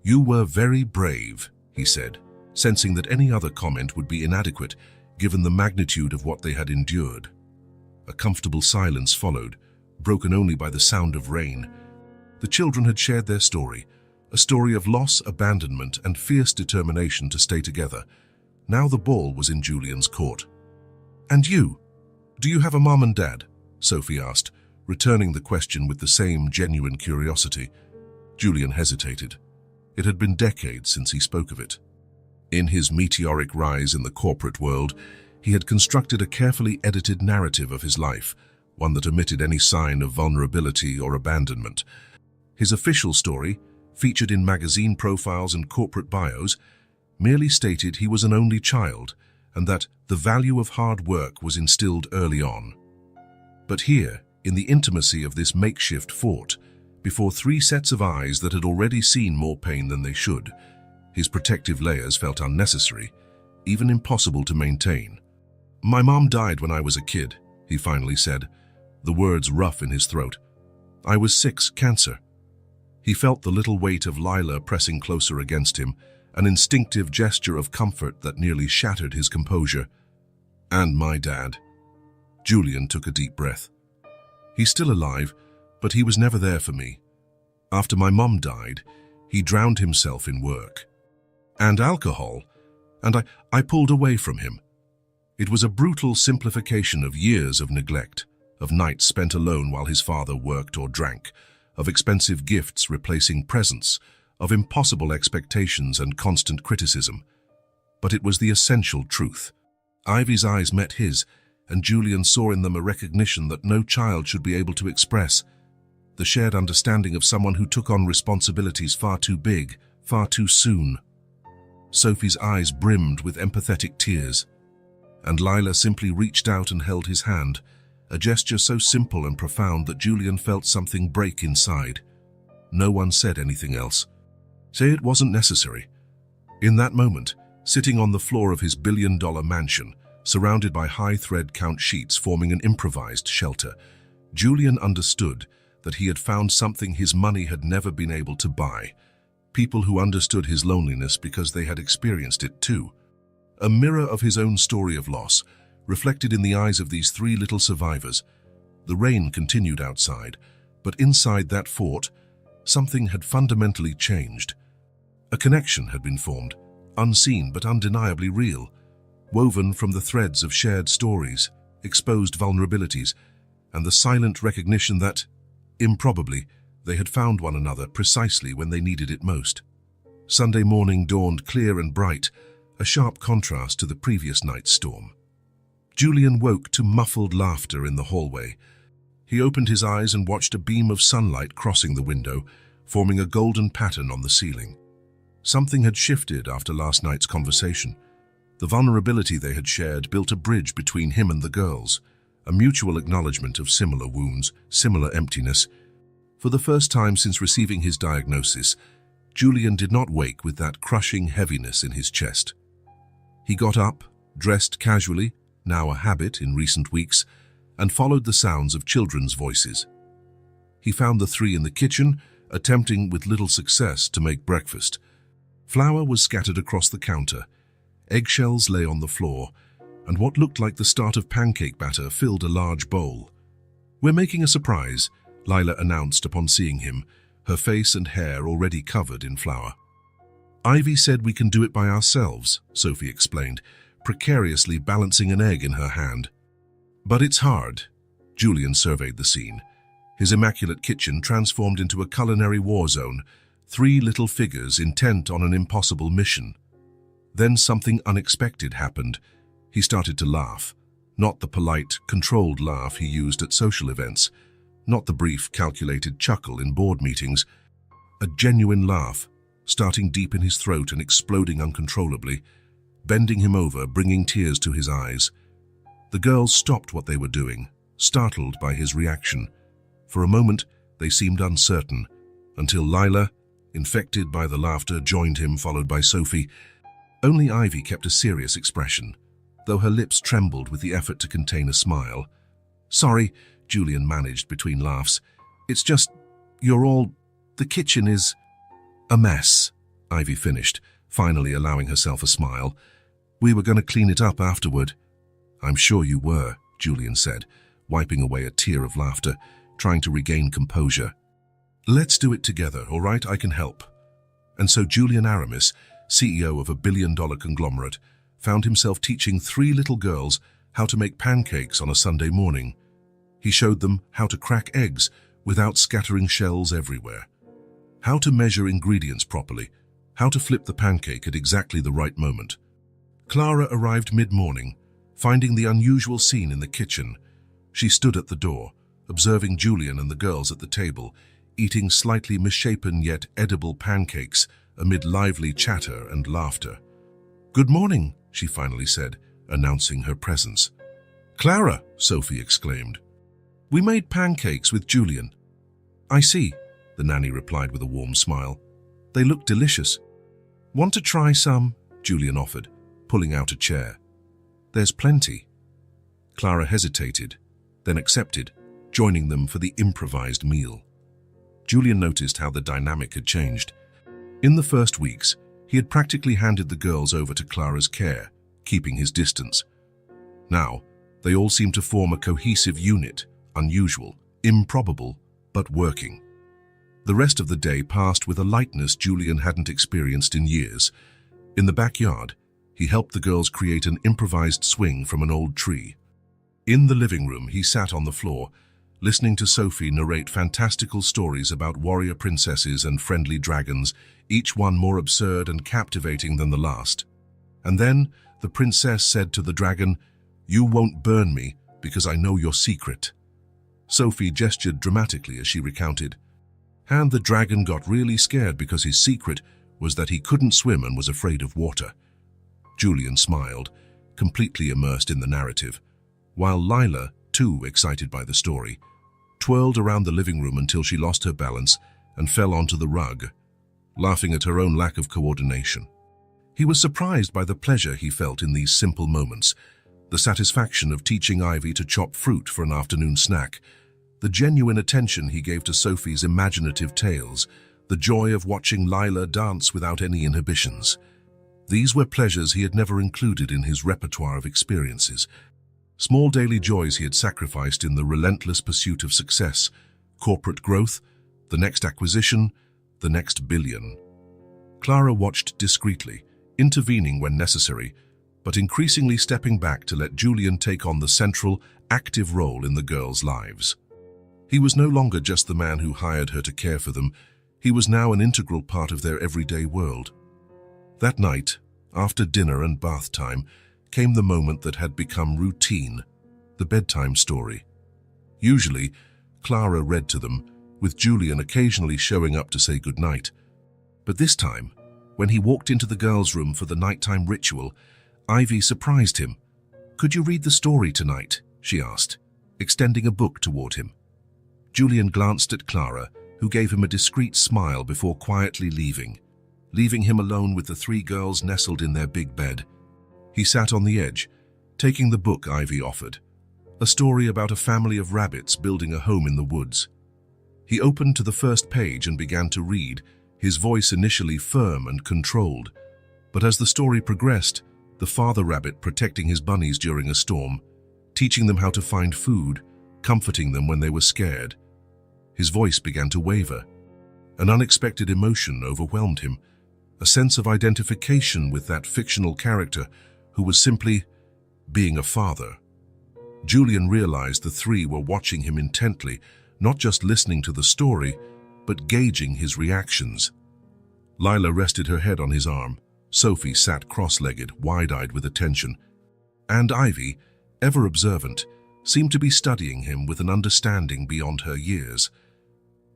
"You were very brave," he said, sensing that any other comment would be inadequate given the magnitude of what they had endured. A comfortable silence followed, broken only by the sound of rain. The children had shared their story, a story of loss, abandonment, and fierce determination to stay together. Now the ball was in Julian's court. "And you? Do you have a mom and dad?" Sophie asked, returning the question with the same genuine curiosity. Julian hesitated. It had been decades since he spoke of it. In his meteoric rise in the corporate world, he had constructed a carefully edited narrative of his life, one that omitted any sign of vulnerability or abandonment. His official story, featured in magazine profiles and corporate bios, merely stated he was an only child and that the value of hard work was instilled early on. But here, in the intimacy of this makeshift fort, before three sets of eyes that had already seen more pain than they should, his protective layers felt unnecessary, even impossible to maintain. "My mom died when I was a kid," he finally said, the words rough in his throat. "I was 6, cancer." He felt the little weight of Lila pressing closer against him, an instinctive gesture of comfort that nearly shattered his composure. "And my dad." Julian took a deep breath. "He's still alive, but he was never there for me. After my mom died, he drowned himself in work. And alcohol, and I pulled away from him." It was a brutal simplification of years of neglect, of nights spent alone while his father worked or drank, of expensive gifts replacing presents, of impossible expectations and constant criticism. But it was the essential truth. Ivy's eyes met his, and Julian saw in them a recognition that no child should be able to express. The shared understanding of someone who took on responsibilities far too big, far too soon. Sophie's eyes brimmed with empathetic tears, and Lila simply reached out and held his hand, a gesture so simple and profound that Julian felt something break inside. No one said anything else. Say it wasn't necessary. In that moment, sitting on the floor of his billion-dollar mansion, surrounded by high-thread count sheets forming an improvised shelter, Julian understood that he had found something his money had never been able to buy. People who understood his loneliness because they had experienced it too. A mirror of his own story of loss, reflected in the eyes of these three little survivors. The rain continued outside, but inside that fort, something had fundamentally changed. A connection had been formed, unseen but undeniably real, woven from the threads of shared stories, exposed vulnerabilities, and the silent recognition that, improbably, they had found one another precisely when they needed it most. Sunday morning dawned clear and bright, a sharp contrast to the previous night's storm. Julian woke to muffled laughter in the hallway. He opened his eyes and watched a beam of sunlight crossing the window, forming a golden pattern on the ceiling. Something had shifted after last night's conversation. The vulnerability they had shared built a bridge between him and the girls, a mutual acknowledgement of similar wounds, similar emptiness. For the first time since receiving his diagnosis, Julian did not wake with that crushing heaviness in his chest. He got up, dressed casually, now a habit in recent weeks, and followed the sounds of children's voices. He found the three in the kitchen, attempting with little success to make breakfast. Flour was scattered across the counter, eggshells lay on the floor, and what looked like the start of pancake batter filled a large bowl. "We're making a surprise," Lila announced upon seeing him, her face and hair already covered in flour. "Ivy said we can do it by ourselves," Sophie explained, precariously balancing an egg in her hand. "But it's hard." Julian surveyed the scene. His immaculate kitchen transformed into a culinary war zone, three little figures intent on an impossible mission. Then something unexpected happened. He started to laugh. Not the polite, controlled laugh he used at social events. Not the brief, calculated chuckle in board meetings. A genuine laugh, starting deep in his throat and exploding uncontrollably, bending him over, bringing tears to his eyes. The girls stopped what they were doing, startled by his reaction. For a moment, they seemed uncertain, until Lila, infected by the laughter, joined him, followed by Sophie. Only Ivy kept a serious expression, though her lips trembled with the effort to contain a smile. "Sorry," Julian managed between laughs. "It's just, the kitchen is a mess," Ivy finished, finally allowing herself a smile. "We were going to clean it up afterward." "I'm sure you were," Julian said, wiping away a tear of laughter, trying to regain composure. "Let's do it together, all right? I can help." And so Julian Aramis, CEO of a billion-dollar conglomerate, found himself teaching three little girls how to make pancakes on a Sunday morning. He showed them how to crack eggs without scattering shells everywhere, how to measure ingredients properly, how to flip the pancake at exactly the right moment. Clara arrived mid-morning, finding the unusual scene in the kitchen. She stood at the door, observing Julian and the girls at the table, eating slightly misshapen yet edible pancakes amid lively chatter and laughter. "Good morning," she finally said, announcing her presence. "Clara," Sophie exclaimed. "We made pancakes with Julian." "I see," the nanny replied with a warm smile. "They look delicious." "Want to try some?" Julian offered, pulling out a chair. "There's plenty." Clara hesitated, then accepted, joining them for the improvised meal. Julian noticed how the dynamic had changed. In the first weeks, he had practically handed the girls over to Clara's care, keeping his distance. Now, they all seemed to form a cohesive unit, unusual, improbable, but working. The rest of the day passed with a lightness Julian hadn't experienced in years. In the backyard, he helped the girls create an improvised swing from an old tree. In the living room, he sat on the floor, listening to Sophie narrate fantastical stories about warrior princesses and friendly dragons, each one more absurd and captivating than the last. And then the princess said to the dragon, "You won't burn me because I know your secret." Sophie gestured dramatically as she recounted. And the dragon got really scared because his secret was that he couldn't swim and was afraid of water. Julian smiled, completely immersed in the narrative, while Lila, too excited by the story, twirled around the living room until she lost her balance and fell onto the rug, laughing at her own lack of coordination. He was surprised by the pleasure he felt in these simple moments, the satisfaction of teaching Ivy to chop fruit for an afternoon snack, the genuine attention he gave to Sophie's imaginative tales, the joy of watching Lila dance without any inhibitions. These were pleasures he had never included in his repertoire of experiences. Small daily joys he had sacrificed in the relentless pursuit of success, corporate growth, the next acquisition, the next billion. Clara watched discreetly, intervening when necessary, but increasingly stepping back to let Julian take on the central, active role in the girls' lives. He was no longer just the man who hired her to care for them. He was now an integral part of their everyday world. That night, after dinner and bath time, came the moment that had become routine, the bedtime story. Usually, Clara read to them, with Julian occasionally showing up to say goodnight. But this time, when he walked into the girls' room for the nighttime ritual, Ivy surprised him. "Could you read the story tonight?" she asked, extending a book toward him. Julian glanced at Clara, who gave him a discreet smile before quietly leaving him alone with the three girls nestled in their big bed. He sat on the edge, taking the book Ivy offered, a story about a family of rabbits building a home in the woods. He opened to the first page and began to read, his voice initially firm and controlled. But as the story progressed, the father rabbit protecting his bunnies during a storm, teaching them how to find food, comforting them when they were scared. His voice began to waver. An unexpected emotion overwhelmed him, a sense of identification with that fictional character who was simply being a father. Julian realized the three were watching him intently, not just listening to the story, but gauging his reactions. Lila rested her head on his arm. Sophie sat cross-legged, wide-eyed with attention. And Ivy, ever observant, seemed to be studying him with an understanding beyond her years.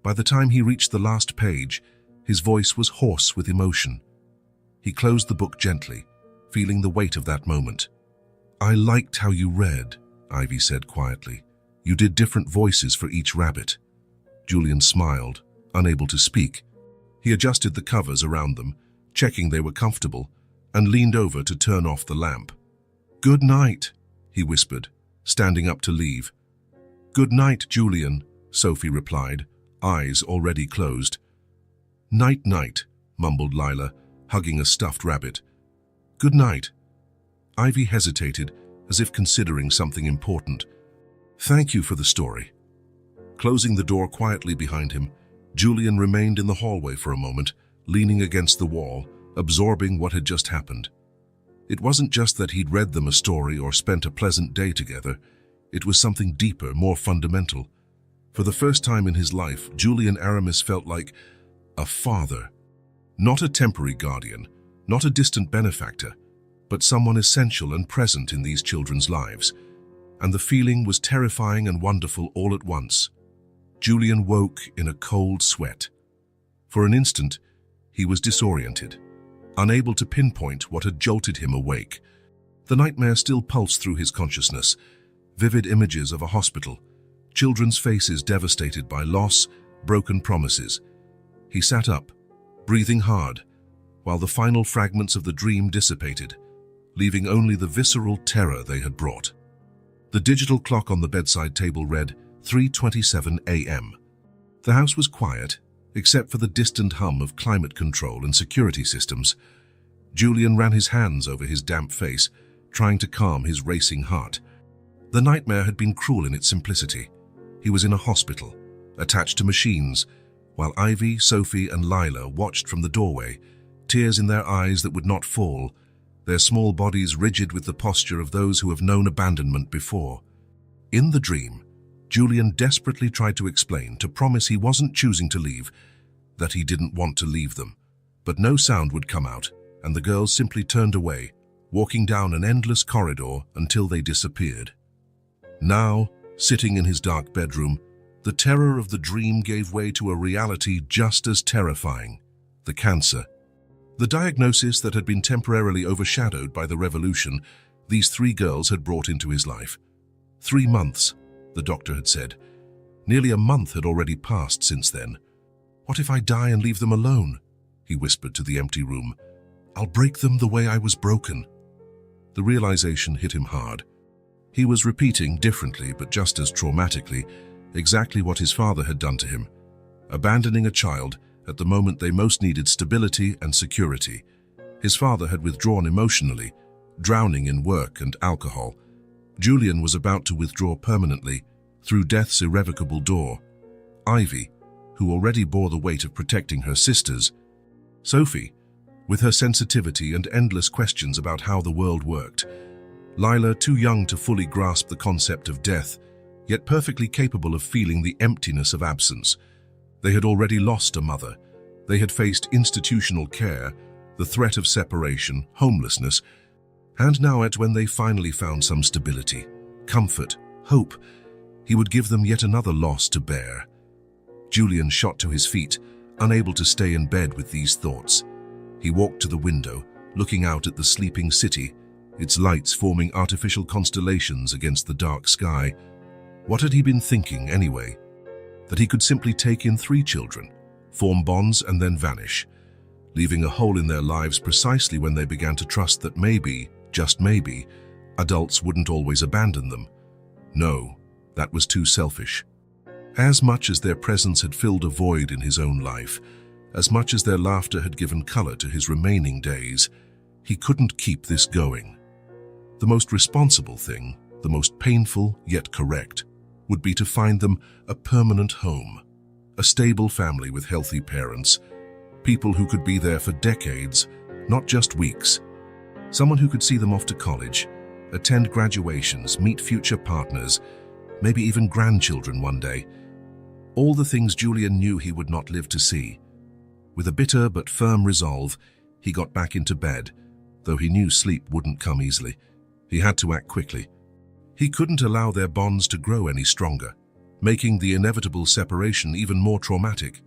By the time he reached the last page, his voice was hoarse with emotion. He closed the book gently, feeling the weight of that moment. "I liked how you read," Ivy said quietly. "You did different voices for each rabbit." Julian smiled, unable to speak. He adjusted the covers around them, checking they were comfortable, and leaned over to turn off the lamp. "Good night," he whispered, standing up to leave. "Good night, Julian," Sophie replied, eyes already closed. "Night-night," mumbled Lila, hugging a stuffed rabbit. "Good night." Ivy hesitated, as if considering something important. "Thank you for the story." Closing the door quietly behind him, Julian remained in the hallway for a moment, leaning against the wall, absorbing what had just happened. It wasn't just that he'd read them a story or spent a pleasant day together. It was something deeper, more fundamental. For the first time in his life, Julian Aramis felt like a father. Not a temporary guardian, not a distant benefactor, but someone essential and present in these children's lives. And the feeling was terrifying and wonderful all at once. Julian woke in a cold sweat. For an instant, he was disoriented, unable to pinpoint what had jolted him awake. The nightmare still pulsed through his consciousness, vivid images of a hospital, children's faces devastated by loss, broken promises. He sat up, breathing hard, while the final fragments of the dream dissipated, leaving only the visceral terror they had brought. The digital clock on the bedside table read 3:27 a.m. The house was quiet, except for the distant hum of climate control and security systems. Julian ran his hands over his damp face, trying to calm his racing heart. The nightmare had been cruel in its simplicity. He was in a hospital, attached to machines, while Ivy, Sophie, and Lila watched from the doorway, tears in their eyes that would not fall, their small bodies rigid with the posture of those who have known abandonment before. In the dream, Julian desperately tried to explain, to promise he wasn't choosing to leave, that he didn't want to leave them. But no sound would come out, and the girls simply turned away, walking down an endless corridor until they disappeared. Now, sitting in his dark bedroom, the terror of the dream gave way to a reality just as terrifying: the cancer. The diagnosis that had been temporarily overshadowed by the revolution these three girls had brought into his life. 3 months, the doctor had said. Nearly a month had already passed since then. What if I die and leave them alone? He whispered to the empty room. I'll break them the way I was broken. The realization hit him hard. He was repeating differently, but just as traumatically, exactly what his father had done to him, abandoning a child at the moment they most needed stability and security. His father had withdrawn emotionally, drowning in work and alcohol. Julian was about to withdraw permanently, through death's irrevocable door. Ivy, who already bore the weight of protecting her sisters. Sophie, with her sensitivity and endless questions about how the world worked. Lila, too young to fully grasp the concept of death, yet perfectly capable of feeling the emptiness of absence. They had already lost a mother. They had faced institutional care, the threat of separation, homelessness, and now when they finally found some stability, comfort, hope, he would give them yet another loss to bear. Julian shot to his feet, unable to stay in bed with these thoughts. He walked to the window, looking out at the sleeping city, its lights forming artificial constellations against the dark sky. What had he been thinking, anyway? That he could simply take in 3 children, form bonds and then vanish, leaving a hole in their lives precisely when they began to trust that maybe, just maybe, adults wouldn't always abandon them. No, that was too selfish. As much as their presence had filled a void in his own life, as much as their laughter had given color to his remaining days, he couldn't keep this going. The most responsible thing, the most painful yet correct, would be to find them a permanent home, a stable family with healthy parents, people who could be there for decades, not just weeks. Someone who could see them off to college, attend graduations, meet future partners, maybe even grandchildren one day. All the things Julian knew he would not live to see. With a bitter but firm resolve, he got back into bed, though he knew sleep wouldn't come easily. He had to act quickly. He couldn't allow their bonds to grow any stronger, making the inevitable separation even more traumatic.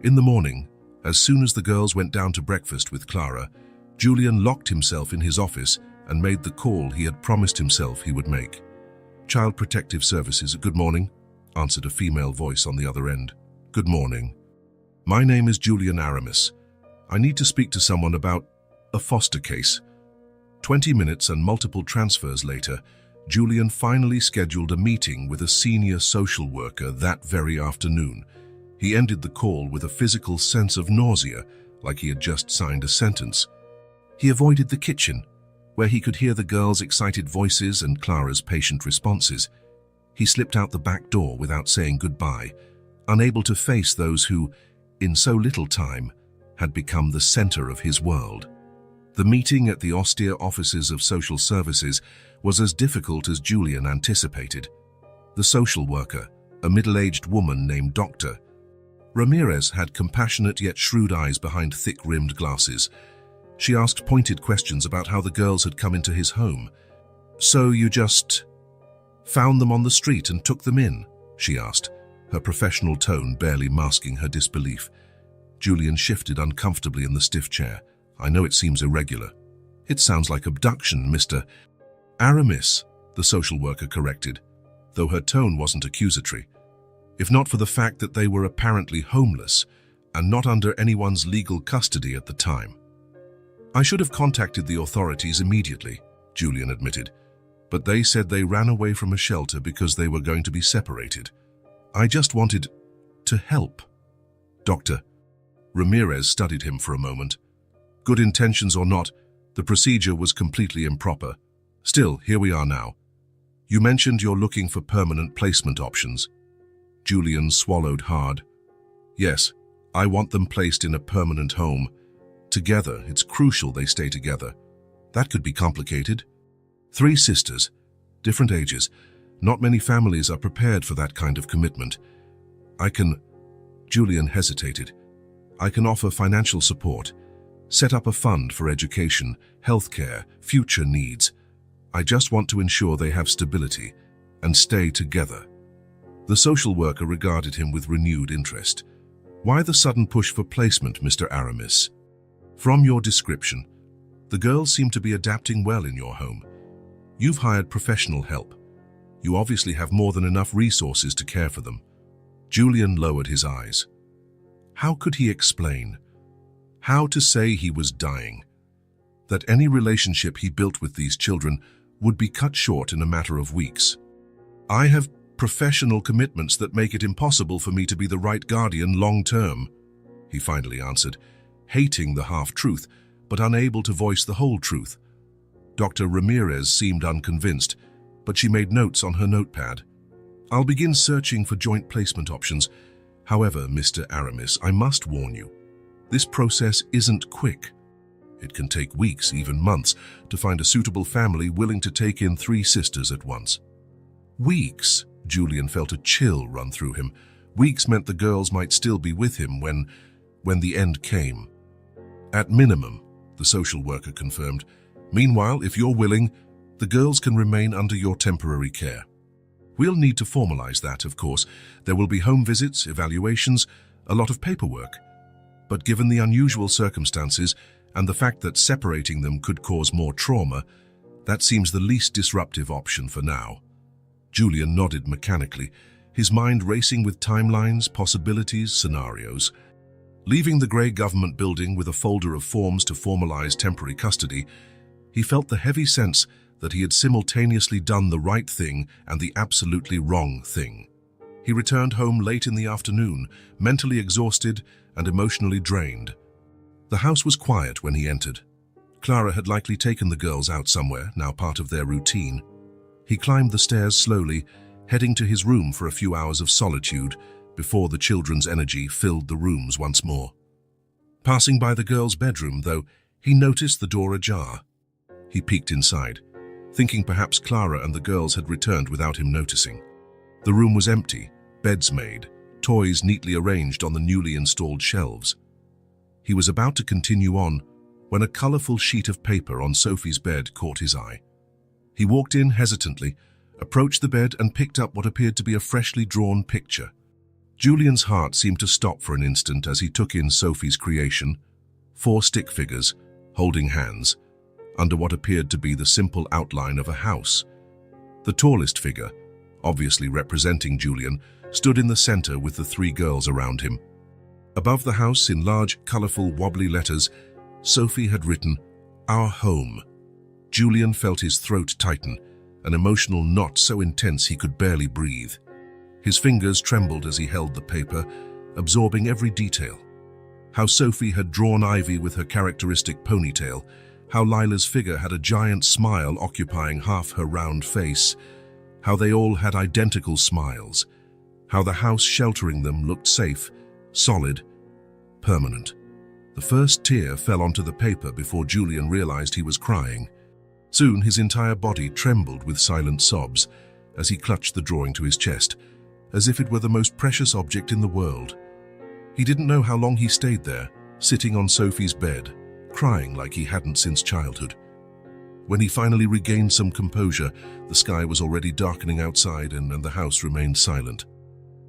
In the morning, as soon as the girls went down to breakfast with Clara, Julian locked himself in his office and made the call he had promised himself he would make. Child Protective Services, good morning, answered a female voice on the other end. Good morning. My name is Julian Aramis. I need to speak to someone about a foster case. 20 minutes and multiple transfers later, Julian finally scheduled a meeting with a senior social worker that very afternoon. He ended the call with a physical sense of nausea, like he had just signed a sentence. He avoided the kitchen, where he could hear the girls' excited voices and Clara's patient responses. He slipped out the back door without saying goodbye, unable to face those who, in so little time, had become the center of his world. The meeting at the austere offices of social services was as difficult as Julian anticipated. The social worker, a middle-aged woman named Dr. Ramirez, had compassionate yet shrewd eyes behind thick-rimmed glasses. She asked pointed questions about how the girls had come into his home. So you just found them on the street and took them in? She asked, her professional tone barely masking her disbelief. Julian shifted uncomfortably in the stiff chair. I know it seems irregular. It sounds like abduction, Mr. Aramis, the social worker corrected, though her tone wasn't accusatory. If not for the fact that they were apparently homeless and not under anyone's legal custody at the time. I should have contacted the authorities immediately, Julian admitted, but they said they ran away from a shelter because they were going to be separated. I just wanted to help. Dr. Ramirez studied him for a moment. Good intentions or not, the procedure was completely improper. Still, here we are now. You mentioned you're looking for permanent placement options. Julian swallowed hard. Yes, I want them placed in a permanent home. Together, it's crucial they stay together. That could be complicated. 3 sisters, different ages. Not many families are prepared for that kind of commitment. Julian hesitated. I can offer financial support, set up a fund for education, healthcare, future needs. I just want to ensure they have stability and stay together. The social worker regarded him with renewed interest. Why the sudden push for placement, Mr. Aramis? From your description, the girls seem to be adapting well in your home. You've hired professional help. You obviously have more than enough resources to care for them. Julian lowered his eyes. How could he explain? How to say he was dying? That any relationship he built with these children would be cut short in a matter of weeks. "I have professional commitments that make it impossible for me to be the right guardian long-term," he finally answered, hating the half-truth, but unable to voice the whole truth. Dr. Ramirez seemed unconvinced, but she made notes on her notepad. "I'll begin searching for joint placement options. However, Mr. Aramis, I must warn you, this process isn't quick. It can take weeks, even months, to find a suitable family willing to take in 3 sisters at once." Weeks? Julian felt a chill run through him. Weeks meant the girls might still be with him when the end came. "At minimum," the social worker confirmed. "Meanwhile, if you're willing, the girls can remain under your temporary care. We'll need to formalize that, of course. There will be home visits, evaluations, a lot of paperwork. But given the unusual circumstances and the fact that separating them could cause more trauma, that seems the least disruptive option for now." Julian nodded mechanically, his mind racing with timelines, possibilities, scenarios. Leaving the grey government building with a folder of forms to formalize temporary custody, he felt the heavy sense that he had simultaneously done the right thing and the absolutely wrong thing. He returned home late in the afternoon, mentally exhausted and emotionally drained. The house was quiet when he entered. Clara had likely taken the girls out somewhere, now part of their routine. He climbed the stairs slowly, heading to his room for a few hours of solitude before the children's energy filled the rooms once more. Passing by the girls' bedroom, though, he noticed the door ajar. He peeked inside, thinking perhaps Clara and the girls had returned without him noticing. The room was empty, beds made, toys neatly arranged on the newly installed shelves. He was about to continue on when a colorful sheet of paper on Sophie's bed caught his eye. He walked in hesitantly, approached the bed and picked up what appeared to be a freshly drawn picture. Julian's heart seemed to stop for an instant as he took in Sophie's creation, 4 stick figures, holding hands, under what appeared to be the simple outline of a house. The tallest figure, obviously representing Julian, stood in the center with the 3 girls around him. Above the house, in large, colorful, wobbly letters, Sophie had written, "Our home." Julian felt his throat tighten, an emotional knot so intense he could barely breathe. His fingers trembled as he held the paper, absorbing every detail. How Sophie had drawn Ivy with her characteristic ponytail, how Lila's figure had a giant smile occupying half her round face, how they all had identical smiles, how the house sheltering them looked safe, solid, permanent. The first tear fell onto the paper before Julian realized he was crying. Soon his entire body trembled with silent sobs as he clutched the drawing to his chest, as if it were the most precious object in the world. He didn't know how long he stayed there, sitting on Sophie's bed, crying like he hadn't since childhood. When he finally regained some composure, the sky was already darkening outside and the house remained silent.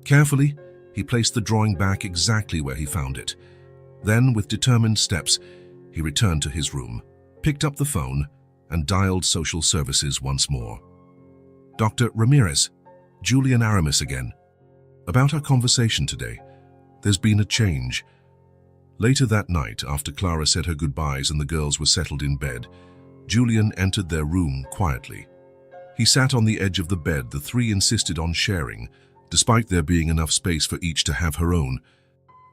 Carefully, he placed the drawing back exactly where he found it. Then, with determined steps, he returned to his room, picked up the phone, and dialed social services once more. "Dr. Ramirez, Julian Aramis again. About our conversation today, there's been a change." Later that night, after Clara said her goodbyes and the girls were settled in bed, Julian entered their room quietly. He sat on the edge of the bed the 3 insisted on sharing, despite there being enough space for each to have her own.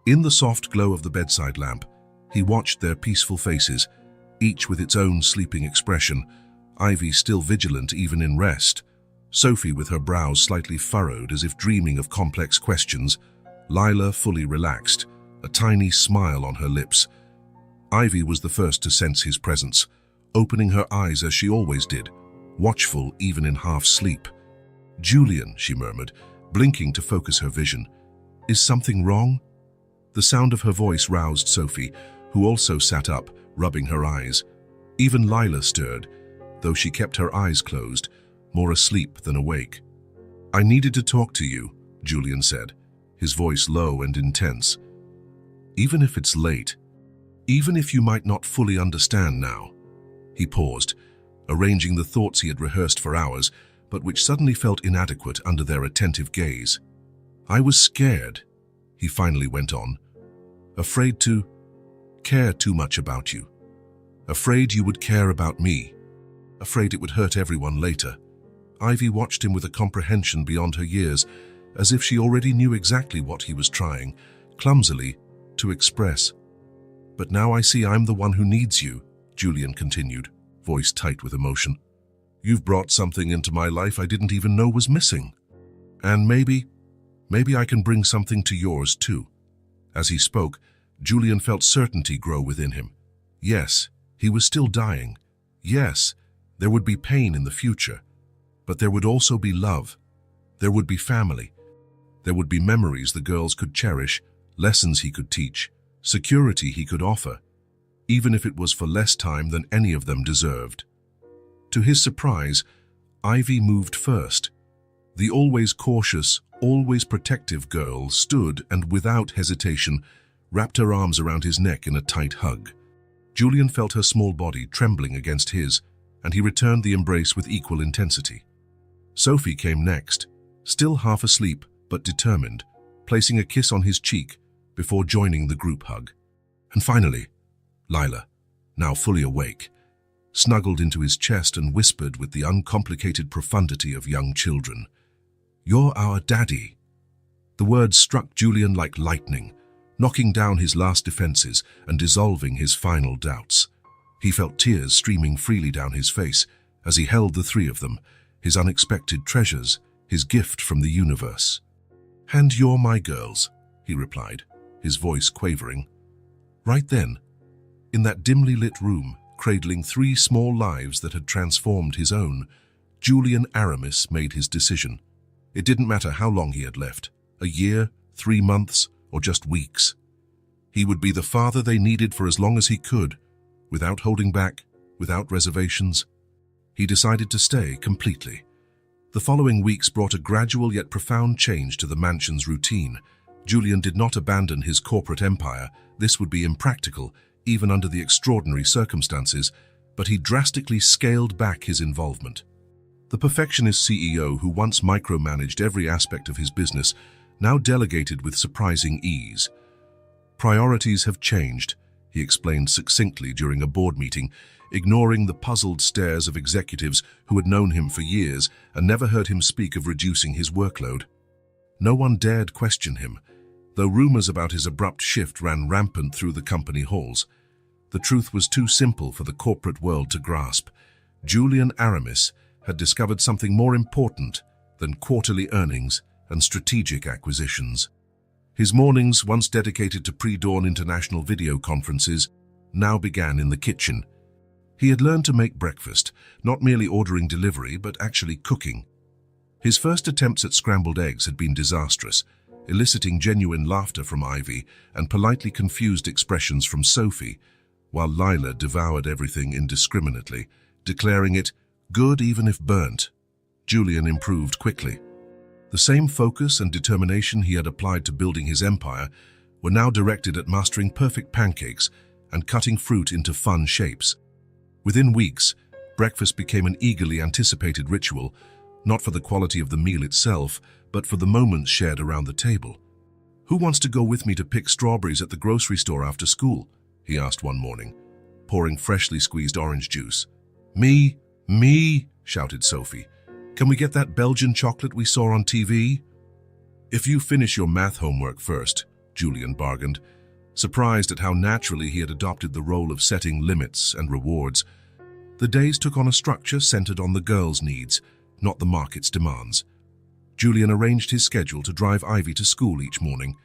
In the soft glow of the bedside lamp, he watched their peaceful faces, each with its own sleeping expression, Ivy still vigilant even in rest, Sophie with her brows slightly furrowed as if dreaming of complex questions, Lila fully relaxed, a tiny smile on her lips. Ivy was the first to sense his presence, opening her eyes as she always did, watchful even in half-sleep. "Julian," she murmured, blinking to focus her vision. "Is something wrong?" The sound of her voice roused Sophie, who also sat up, rubbing her eyes. Even Lila stirred, though she kept her eyes closed, more asleep than awake. "I needed to talk to you," Julian said, his voice low and intense. "Even if it's late, even if you might not fully understand now." He paused, arranging the thoughts he had rehearsed for hours, but which suddenly felt inadequate under their attentive gaze. "I was scared," he finally went on, Afraid to care too much about you. Afraid you would care about me. Afraid it would hurt everyone later. Ivy watched him with a comprehension beyond her years, as if she already knew exactly what he was trying, clumsily, to express. But now I see I'm the one who needs you, Julian continued, voice tight with emotion. You've brought something into my life I didn't even know was missing. And maybe I can bring something to yours too. As he spoke, Julian felt certainty grow within him. Yes, he was still dying. Yes, there would be pain in the future. But there would also be love. There would be family. There would be memories the girls could cherish, lessons he could teach, security he could offer, even if it was for less time than any of them deserved. To his surprise, Ivy moved first. The always cautious, always protective girl stood and, without hesitation, wrapped her arms around his neck in a tight hug. Julian felt her small body trembling against his, and he returned the embrace with equal intensity. Sophie came next, still half asleep but determined, placing a kiss on his cheek before joining the group hug. And finally, Lila, now fully awake, snuggled into his chest and whispered with the uncomplicated profundity of young children, "You're our daddy." The words struck Julian like lightning, knocking down his last defenses and dissolving his final doubts. He felt tears streaming freely down his face as he held the three of them, his unexpected treasures, his gift from the universe. "And you're my girls," he replied, his voice quavering. Right then, in that dimly lit room, cradling three small lives that had transformed his own, Julian Aramis made his decision. It didn't matter how long he had left, a year, 3 months, or just weeks. He would be the father they needed for as long as he could, without holding back, without reservations. He decided to stay completely. The following weeks brought a gradual yet profound change to the mansion's routine. Julian did not abandon his corporate empire. This would be impractical, even under the extraordinary circumstances, but he drastically scaled back his involvement. The perfectionist CEO who once micromanaged every aspect of his business now delegated with surprising ease. "Priorities have changed," he explained succinctly during a board meeting, ignoring the puzzled stares of executives who had known him for years and never heard him speak of reducing his workload. No one dared question him, though rumors about his abrupt shift ran rampant through the company halls. The truth was too simple for the corporate world to grasp. Julian Aramis had discovered something more important than quarterly earnings and strategic acquisitions. His mornings, once dedicated to pre-dawn international video conferences, now began in the kitchen. He had learned to make breakfast, not merely ordering delivery, but actually cooking. His first attempts at scrambled eggs had been disastrous, eliciting genuine laughter from Ivy and politely confused expressions from Sophie, while Lila devoured everything indiscriminately, declaring it good even if burnt. Julian improved quickly. The same focus and determination he had applied to building his empire were now directed at mastering perfect pancakes and cutting fruit into fun shapes. Within weeks, breakfast became an eagerly anticipated ritual, not for the quality of the meal itself, but for the moments shared around the table. "Who wants to go with me to pick strawberries at the grocery store after school?" he asked one morning, pouring freshly squeezed orange juice. "Me, me," shouted Sophie. "Can we get that Belgian chocolate we saw on TV?" "If you finish your math homework first," Julian bargained, surprised at how naturally he had adopted the role of setting limits and rewards. The days took on a structure centered on the girls' needs, not the market's demands. Julian arranged his schedule to drive Ivy to school each morning.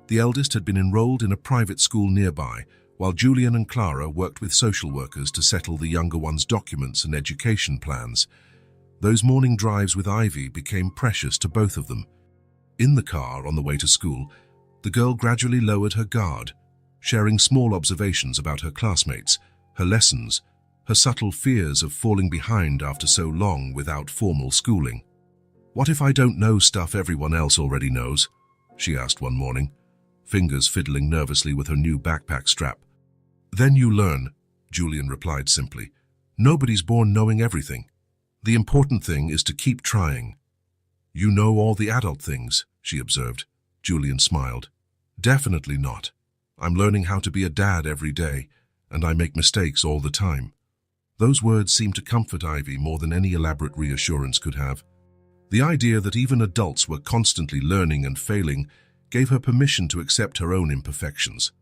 The eldest had been enrolled in a private school nearby, while Julian and Clara worked with social workers to settle the younger one's documents and education plans. Those morning drives with Ivy became precious to both of them. In the car on the way to school, the girl gradually lowered her guard, sharing small observations about her classmates, her lessons, her subtle fears of falling behind after so long without formal schooling. "What if I don't know stuff everyone else already knows?" she asked one morning, fingers fiddling nervously with her new backpack strap. "Then you learn," Julian replied simply. "Nobody's born knowing everything. The important thing is to keep trying." "You know all the adult things," she observed. Julian smiled. "Definitely not. I'm learning how to be a dad every day, and I make mistakes all the time." Those words seemed to comfort Ivy more than any elaborate reassurance could have. The idea that even adults were constantly learning and failing gave her permission to accept her own imperfections.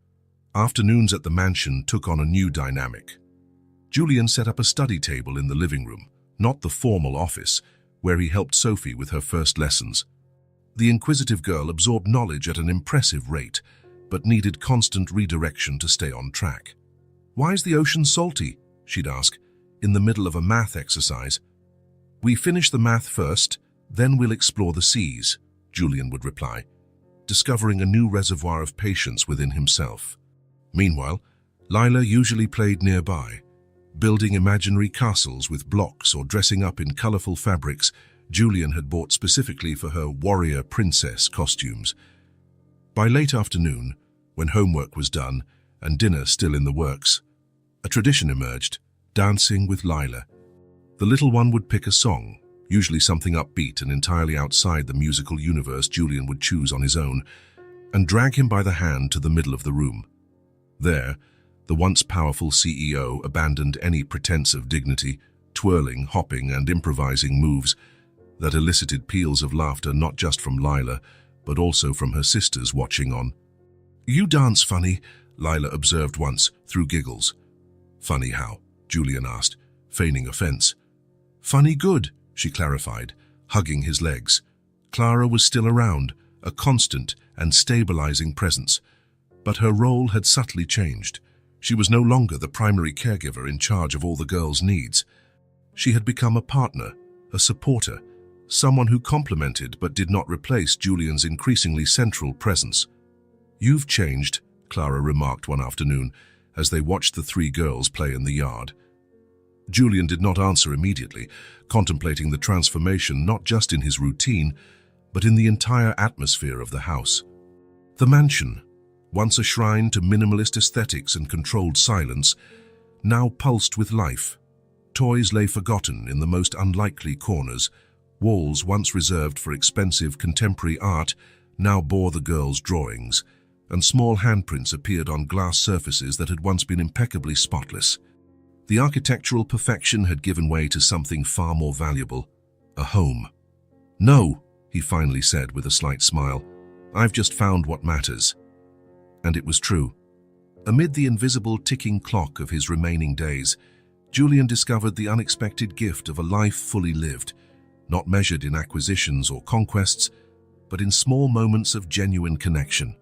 Afternoons at the mansion took on a new dynamic. Julian set up a study table in the living room, not the formal office, where he helped Sophie with her first lessons. The inquisitive girl absorbed knowledge at an impressive rate, but needed constant redirection to stay on track. "Why is the ocean salty?" she'd ask, in the middle of a math exercise. "We finish the math first, then we'll explore the seas," Julian would reply, discovering a new reservoir of patience within himself. Meanwhile, Lila usually played nearby, building imaginary castles with blocks or dressing up in colorful fabrics Julian had bought specifically for her warrior princess costumes. By late afternoon, when homework was done and dinner still in the works, a tradition emerged: dancing with Lila. The little one would pick a song, usually something upbeat and entirely outside the musical universe Julian would choose on his own, and drag him by the hand to the middle of the room. There, the once powerful CEO abandoned any pretense of dignity, twirling, hopping, and improvising moves that elicited peals of laughter not just from Lila, but also from her sisters watching on. "You dance funny," Lila observed once, through giggles. "Funny how?" Julian asked, feigning offense. "Funny good," she clarified, hugging his legs. Clara was still around, a constant and stabilizing presence, but her role had subtly changed. She was no longer the primary caregiver in charge of all the girls' needs. She had become a partner, a supporter, someone who complemented but did not replace Julian's increasingly central presence. "You've changed," Clara remarked one afternoon as they watched the three girls play in the yard. Julian did not answer immediately, contemplating the transformation not just in his routine, but in the entire atmosphere of the house. The mansion, once a shrine to minimalist aesthetics and controlled silence, now pulsed with life. Toys lay forgotten in the most unlikely corners. Walls once reserved for expensive contemporary art now bore the girls' drawings, and small handprints appeared on glass surfaces that had once been impeccably spotless. The architectural perfection had given way to something far more valuable: a home. "No," he finally said with a slight smile, "I've just found what matters." And it was true. Amid the invisible ticking clock of his remaining days, Julian discovered the unexpected gift of a life fully lived, not measured in acquisitions or conquests, but in small moments of genuine connection.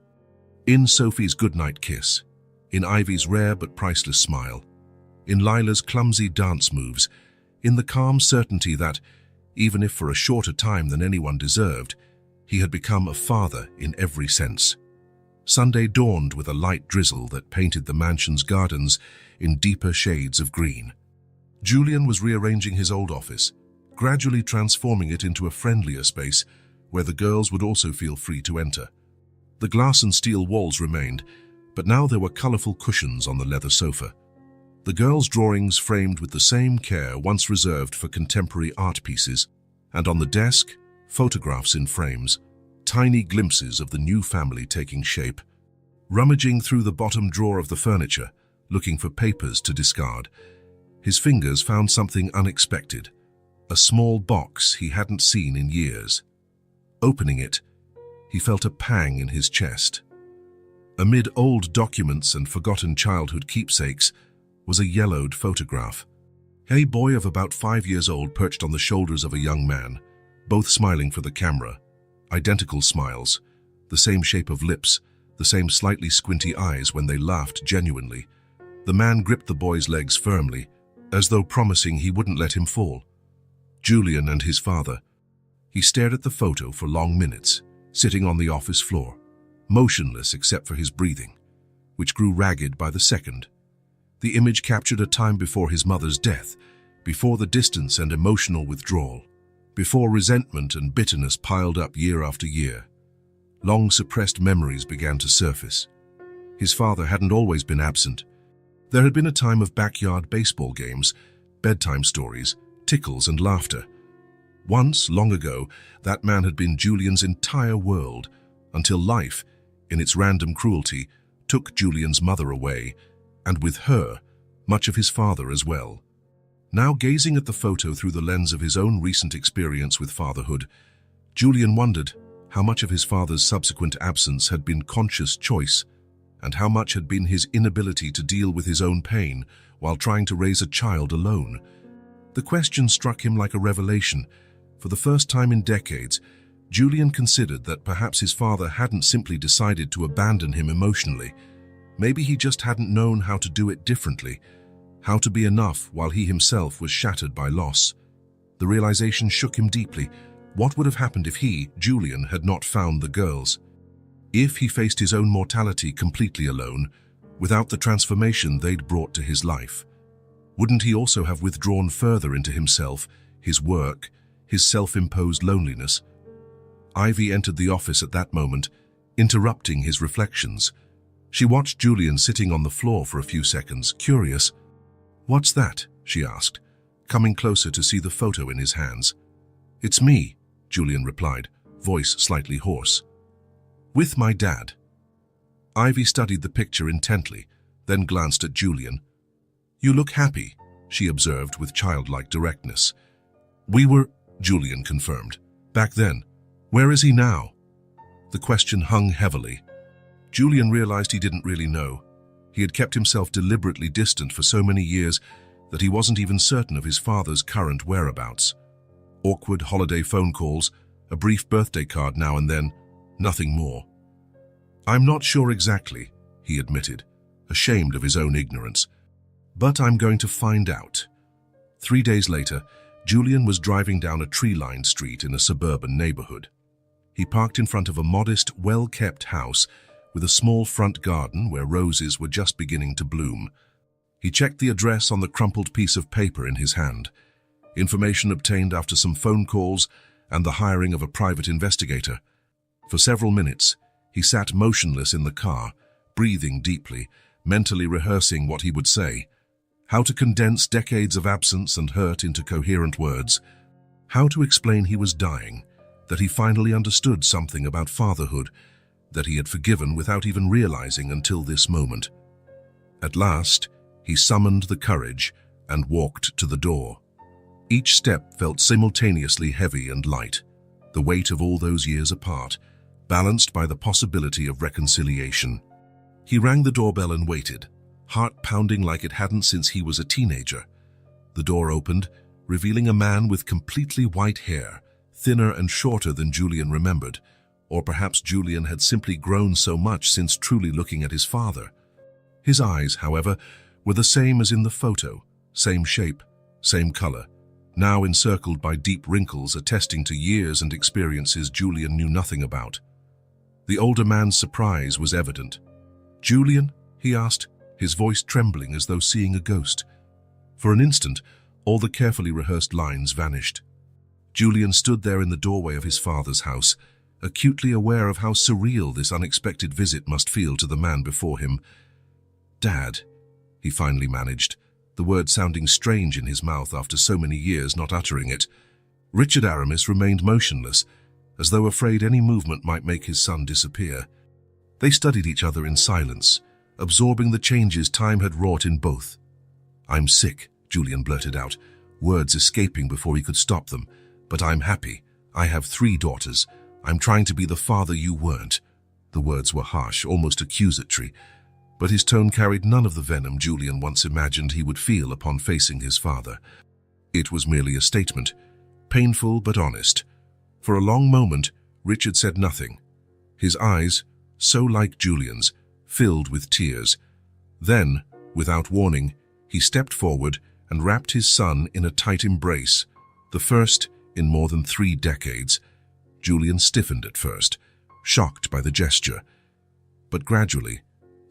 In Sophie's goodnight kiss, in Ivy's rare but priceless smile, in Lila's clumsy dance moves, in the calm certainty that, even if for a shorter time than anyone deserved, he had become a father in every sense. Sunday dawned with a light drizzle that painted the mansion's gardens in deeper shades of green. Julian was rearranging his old office, gradually transforming it into a friendlier space where the girls would also feel free to enter. The glass and steel walls remained, but now there were colorful cushions on the leather sofa. The girls' drawings framed with the same care once reserved for contemporary art pieces, and on the desk, photographs in frames, tiny glimpses of the new family taking shape. Rummaging through the bottom drawer of the furniture, looking for papers to discard, his fingers found something unexpected: a small box he hadn't seen in years. Opening it, he felt a pang in his chest. Amid old documents and forgotten childhood keepsakes was a yellowed photograph. A boy of about 5 years old perched on the shoulders of a young man, both smiling for the camera. Identical smiles, the same shape of lips, the same slightly squinty eyes when they laughed genuinely. The man gripped the boy's legs firmly, as though promising he wouldn't let him fall. Julian and his father. He stared at the photo for long minutes, sitting on the office floor, motionless except for his breathing, which grew ragged by the second. The image captured a time before his mother's death, before the distance and emotional withdrawal, before resentment and bitterness piled up year after year. Long suppressed memories began to surface. His father hadn't always been absent. There had been a time of backyard baseball games, bedtime stories, tickles and laughter. Once, long ago, that man had been Julian's entire world, until life, in its random cruelty, took Julian's mother away, and with her, much of his father as well. Now gazing at the photo through the lens of his own recent experience with fatherhood, Julian wondered how much of his father's subsequent absence had been conscious choice, and how much had been his inability to deal with his own pain while trying to raise a child alone. The question struck him like a revelation. For the first time in decades, Julian considered that perhaps his father hadn't simply decided to abandon him emotionally. Maybe he just hadn't known how to do it differently, how to be enough while he himself was shattered by loss. The realization shook him deeply. What would have happened if he, Julian, had not found the girls? If he faced his own mortality completely alone, without the transformation they'd brought to his life? Wouldn't he also have withdrawn further into himself, his work, his self-imposed loneliness? Ivy entered the office at that moment, interrupting his reflections. She watched Julian sitting on the floor for a few seconds, curious. "What's that?" she asked, coming closer to see the photo in his hands. "It's me," Julian replied, voice slightly hoarse. "With my dad." Ivy studied the picture intently, then glanced at Julian. "You look happy," she observed with childlike directness. "We were," Julian confirmed, "back then. Where is he now?" The question hung heavily. Julian realized he didn't really know. He had kept himself deliberately distant for so many years that he wasn't even certain of his father's current whereabouts. Awkward holiday phone calls, a brief birthday card now and then, nothing more. "I'm not sure exactly," he admitted, ashamed of his own ignorance. "But I'm going to find out." 3 days later, Julian was driving down a tree-lined street in a suburban neighborhood. He parked in front of a modest, well-kept house with a small front garden where roses were just beginning to bloom. He checked the address on the crumpled piece of paper in his hand, information obtained after some phone calls and the hiring of a private investigator. For several minutes, he sat motionless in the car, breathing deeply, mentally rehearsing what he would say. How to condense decades of absence and hurt into coherent words. How to explain he was dying, that he finally understood something about fatherhood, that he had forgiven without even realizing until this moment. At last, he summoned the courage and walked to the door. Each step felt simultaneously heavy and light, the weight of all those years apart, balanced by the possibility of reconciliation. He rang the doorbell and waited, heart pounding like it hadn't since he was a teenager. The door opened, revealing a man with completely white hair, thinner and shorter than Julian remembered, or perhaps Julian had simply grown so much since truly looking at his father. His eyes, however, were the same as in the photo, same shape, same color, now encircled by deep wrinkles attesting to years and experiences Julian knew nothing about. The older man's surprise was evident. "Julian?" he asked, his voice trembling as though seeing a ghost. For an instant, all the carefully rehearsed lines vanished. Julian stood there in the doorway of his father's house, acutely aware of how surreal this unexpected visit must feel to the man before him. "Dad," he finally managed, the word sounding strange in his mouth after so many years not uttering it. Richard Aramis remained motionless, as though afraid any movement might make his son disappear. They studied each other in silence, absorbing the changes time had wrought in both. "I'm sick," Julian blurted out, words escaping before he could stop them. "But I'm happy. I have 3 daughters. I'm trying to be the father you weren't." The words were harsh, almost accusatory, but his tone carried none of the venom Julian once imagined he would feel upon facing his father. It was merely a statement, painful but honest. For a long moment, Richard said nothing. His eyes, so like Julian's, filled with tears. Then, without warning, he stepped forward and wrapped his son in a tight embrace, the first in more than 3 decades. Julian stiffened at first, shocked by the gesture. But gradually,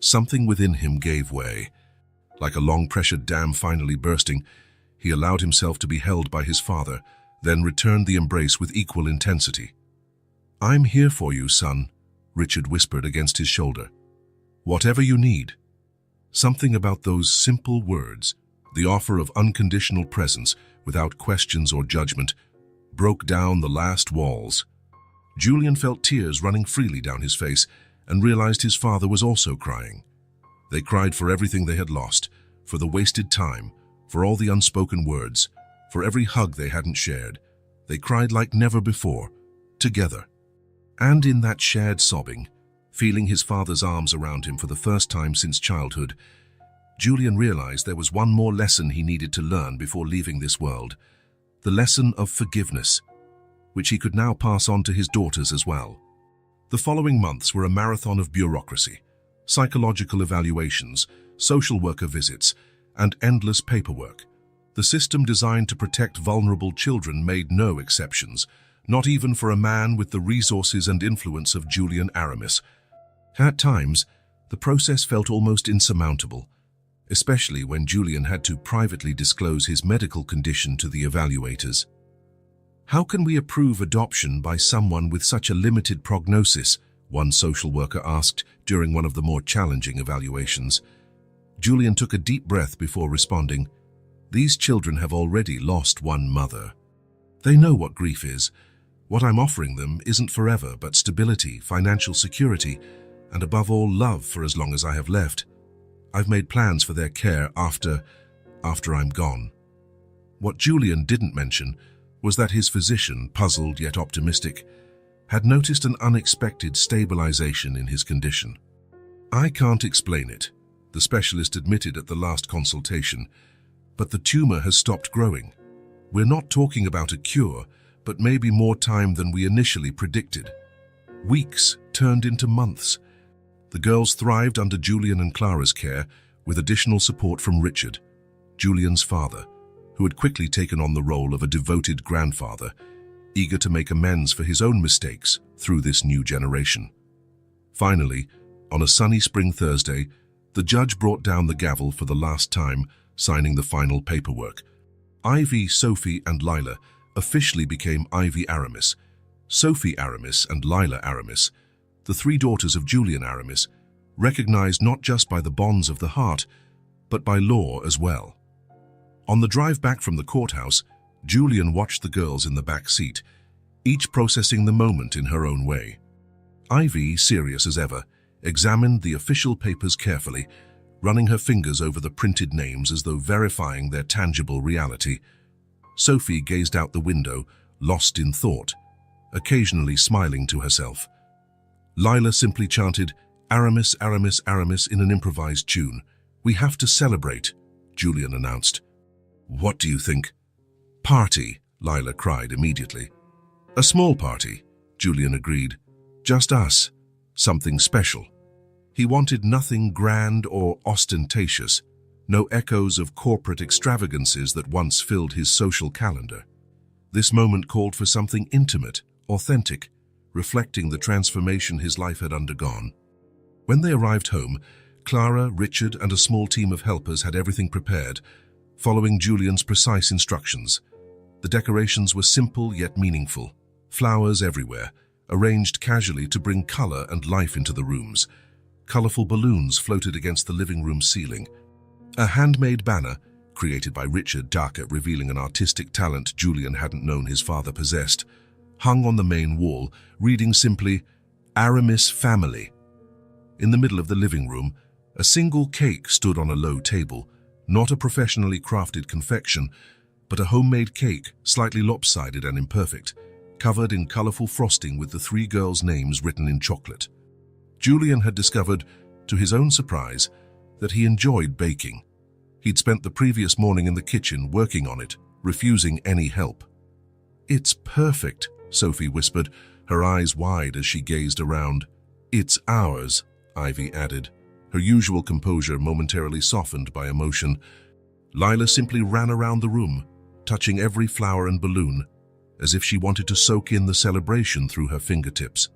something within him gave way. Like a long-pressured dam finally bursting, he allowed himself to be held by his father, then returned the embrace with equal intensity. "I'm here for you, son," Richard whispered against his shoulder. "Whatever you need." Something about those simple words, the offer of unconditional presence without questions or judgment, broke down the last walls. Julian felt tears running freely down his face, and realized his father was also crying. They cried for everything they had lost, for the wasted time, for all the unspoken words, for every hug they hadn't shared. They cried like never before, together. And in that shared sobbing, feeling his father's arms around him for the first time since childhood, Julian realized there was one more lesson he needed to learn before leaving this world, the lesson of forgiveness, which he could now pass on to his daughters as well. The following months were a marathon of bureaucracy, psychological evaluations, social worker visits, and endless paperwork. The system designed to protect vulnerable children made no exceptions, not even for a man with the resources and influence of Julian Aramis. At times, the process felt almost insurmountable, especially when Julian had to privately disclose his medical condition to the evaluators. "How can we approve adoption by someone with such a limited prognosis?" one social worker asked during one of the more challenging evaluations. Julian took a deep breath before responding, "These children have already lost one mother. They know what grief is. What I'm offering them isn't forever, but stability, financial security, and above all, love for as long as I have left. I've made plans for their care after I'm gone." What Julian didn't mention was that his physician, puzzled yet optimistic, had noticed an unexpected stabilization in his condition. "I can't explain it," the specialist admitted at the last consultation, "but the tumor has stopped growing. We're not talking about a cure, but maybe more time than we initially predicted." Weeks turned into months. The girls thrived under Julian and Clara's care, with additional support from Richard, Julian's father, who had quickly taken on the role of a devoted grandfather, eager to make amends for his own mistakes through this new generation. Finally, on a sunny spring Thursday, the judge brought down the gavel for the last time, signing the final paperwork. Ivy, Sophie, and Lila officially became Ivy Aramis, Sophie Aramis, and Lila Aramis, the three daughters of Julian Aramis, recognized not just by the bonds of the heart, but by law as well. On the drive back from the courthouse, Julian watched the girls in the back seat, each processing the moment in her own way. Ivy, serious as ever, examined the official papers carefully, running her fingers over the printed names as though verifying their tangible reality. Sophie gazed out the window, lost in thought, occasionally smiling to herself. Lila simply chanted, "Aramis, Aramis, Aramis," in an improvised tune. "We have to celebrate," Julian announced. "What do you think?" "Party," Lila cried immediately. "A small party," Julian agreed. "Just us. Something special." He wanted nothing grand or ostentatious, no echoes of corporate extravagances that once filled his social calendar. This moment called for something intimate, authentic, reflecting the transformation his life had undergone. When they arrived home, Clara, Richard, and a small team of helpers had everything prepared, following Julian's precise instructions. The decorations were simple yet meaningful, flowers everywhere, arranged casually to bring color and life into the rooms. Colorful balloons floated against the living room ceiling. A handmade banner, created by Richard Darker, revealing an artistic talent Julian hadn't known his father possessed, hung on the main wall, reading simply, "Aramis Family." In the middle of the living room, a single cake stood on a low table, not a professionally crafted confection, but a homemade cake, slightly lopsided and imperfect, covered in colorful frosting with the three girls' names written in chocolate. Julian had discovered, to his own surprise, that he enjoyed baking. He'd spent the previous morning in the kitchen working on it, refusing any help. "It's perfect," Sophie whispered, her eyes wide as she gazed around. "It's ours," Ivy added, her usual composure momentarily softened by emotion. Lila simply ran around the room, touching every flower and balloon, as if she wanted to soak in the celebration through her fingertips.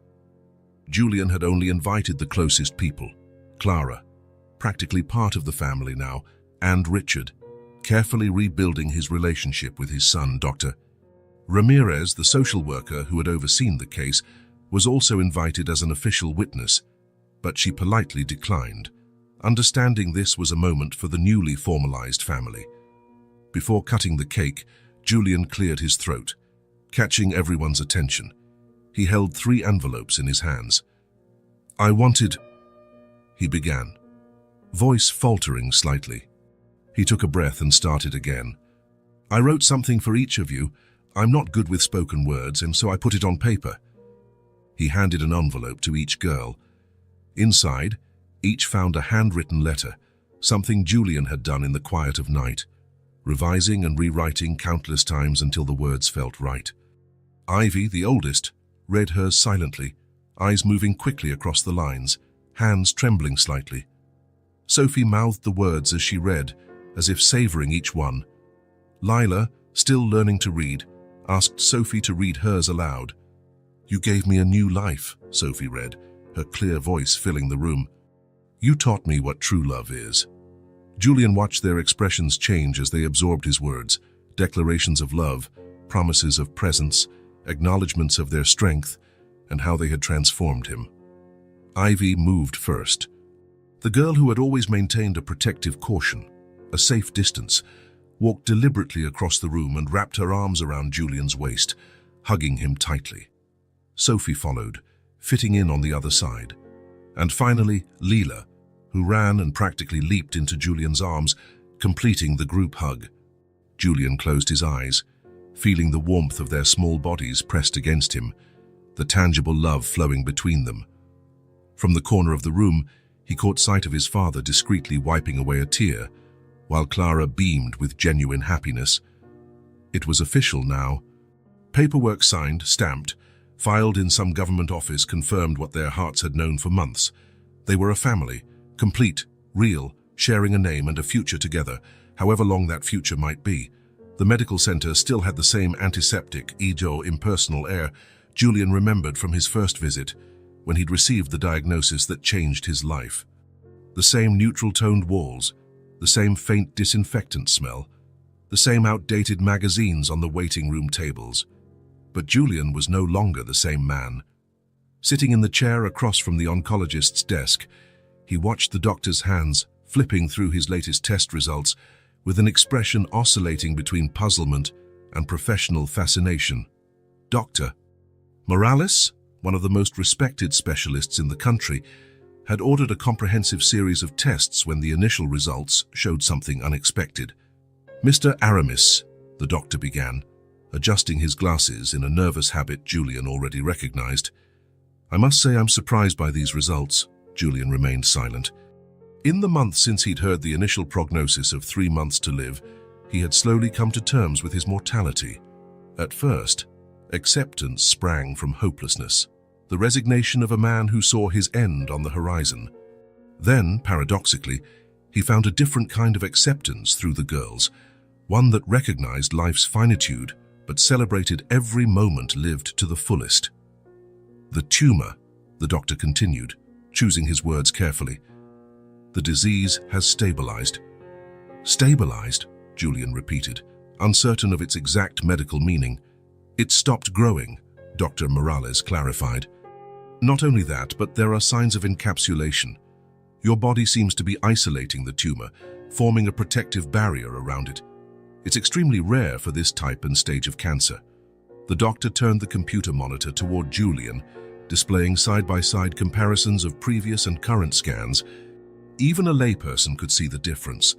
Julian had only invited the closest people, Clara, practically part of the family now, and Richard, carefully rebuilding his relationship with his son, Dr. Ramirez, the social worker who had overseen the case, was also invited as an official witness, but she politely declined, understanding this was a moment for the newly formalized family. Before cutting the cake, Julian cleared his throat, catching everyone's attention. He held 3 envelopes in his hands. I wanted, he began, voice faltering slightly. He took a breath and started again. I wrote something for each of you. I'm not good with spoken words, and so I put it on paper. He handed an envelope to each girl. Inside, each found a handwritten letter, something Julian had done in the quiet of night, revising and rewriting countless times until the words felt right. Ivy, the oldest, read hers silently, eyes moving quickly across the lines, hands trembling slightly. Sophie mouthed the words as she read, as if savoring each one. Lila, still learning to read, asked Sophie to read hers aloud. You gave me a new life, Sophie read, her clear voice filling the room. You taught me what true love is. Julian watched their expressions change as they absorbed his words, declarations of love, promises of presence, acknowledgments of their strength, and how they had transformed him. Ivy moved first. The girl who had always maintained a protective caution, a safe distance, walked deliberately across the room and wrapped her arms around Julian's waist, hugging him tightly. Sophie followed, fitting in on the other side. And finally, Leela, who ran and practically leaped into Julian's arms, completing the group hug. Julian closed his eyes, feeling the warmth of their small bodies pressed against him, the tangible love flowing between them. From the corner of the room, he caught sight of his father discreetly wiping away a tear, while Clara beamed with genuine happiness. It was official now. Paperwork signed, stamped, filed in some government office confirmed what their hearts had known for months. They were a family, complete, real, sharing a name and a future together, however long that future might be. The medical center still had the same antiseptic, impersonal air Julian remembered from his first visit, when he'd received the diagnosis that changed his life. The same neutral-toned walls, the same faint disinfectant smell, the same outdated magazines on the waiting room tables. But Julian was no longer the same man. Sitting in the chair across from the oncologist's desk, he watched the doctor's hands flipping through his latest test results with an expression oscillating between puzzlement and professional fascination. Dr. Morales, one of the most respected specialists in the country, had ordered a comprehensive series of tests when the initial results showed something unexpected. Mr. Aramis, the doctor began, adjusting his glasses in a nervous habit Julian already recognized. I must say I'm surprised by these results. Julian remained silent. In the month since he'd heard the initial prognosis of 3 months to live, he had slowly come to terms with his mortality. At first, acceptance sprang from hopelessness, the resignation of a man who saw his end on the horizon. Then, paradoxically, he found a different kind of acceptance through the girls, one that recognized life's finitude but celebrated every moment lived to the fullest. The tumor, the doctor continued, choosing his words carefully. The disease has stabilized. Stabilized, Julian repeated, uncertain of its exact medical meaning. It stopped growing, Dr. Morales clarified. Not only that, but there are signs of encapsulation. Your body seems to be isolating the tumor, forming a protective barrier around it. It's extremely rare for this type and stage of cancer. The doctor turned the computer monitor toward Julian, displaying side-by-side comparisons of previous and current scans. Even a layperson could see the difference.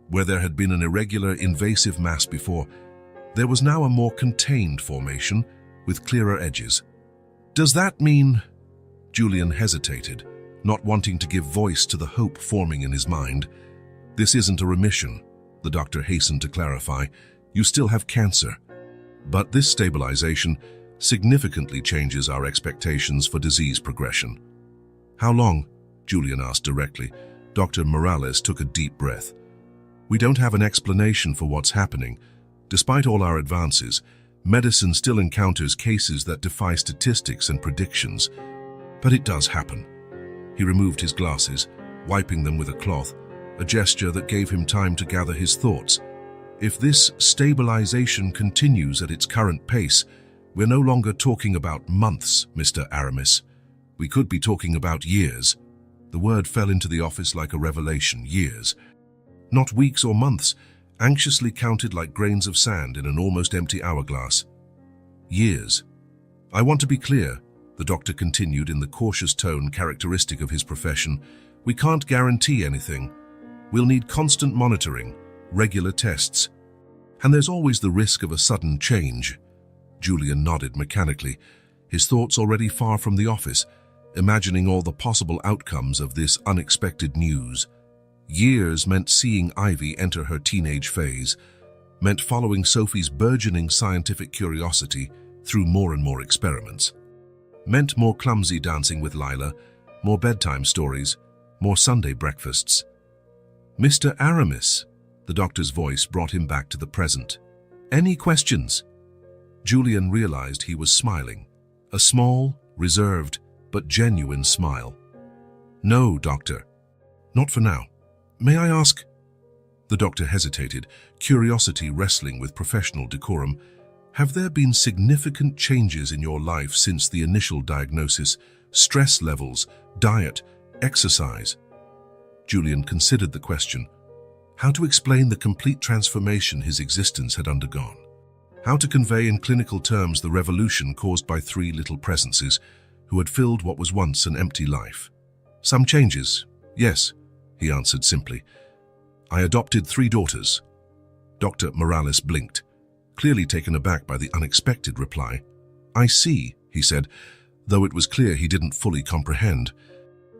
Where there had been an irregular, invasive mass before, there was now a more contained formation with clearer edges. Does that mean? Julian hesitated, not wanting to give voice to the hope forming in his mind. This isn't a remission, the doctor hastened to clarify. You still have cancer. But this stabilization significantly changes our expectations for disease progression. How long? Julian asked directly. Dr. Morales took a deep breath. We don't have an explanation for what's happening. Despite all our advances, medicine still encounters cases that defy statistics and predictions. But it does happen. He removed his glasses, wiping them with a cloth, a gesture that gave him time to gather his thoughts. If this stabilization continues at its current pace, we're no longer talking about months, Mr. Aramis. We could be talking about years. The word fell into the office like a revelation. Years. Not weeks or months, anxiously counted like grains of sand in an almost empty hourglass. Years. I want to be clear, The doctor continued in the cautious tone characteristic of his profession. "We can't guarantee anything. We'll need constant monitoring, regular tests. And there's always the risk of a sudden change." Julian nodded mechanically, his thoughts already far from the office, imagining all the possible outcomes of this unexpected news. Years meant seeing Ivy enter her teenage phase, meant following Sophie's burgeoning scientific curiosity through more and more experiments. Meant more clumsy dancing with Lila, more bedtime stories, more Sunday breakfasts. "Mr. Aramis," the doctor's voice brought him back to the present. "Any questions?" Julian realized he was smiling, a small, reserved, but genuine smile. "No, doctor. Not for now. May I ask?" The doctor hesitated, curiosity wrestling with professional decorum. "Have there been significant changes in your life since the initial diagnosis? Stress levels, diet, exercise?" Julian considered the question. How to explain the complete transformation his existence had undergone? How to convey in clinical terms the revolution caused by three little presences who had filled what was once an empty life? "Some changes, yes," he answered simply. "I adopted 3 daughters." Dr. Morales blinked, clearly taken aback by the unexpected reply. "I see," he said, though it was clear he didn't fully comprehend.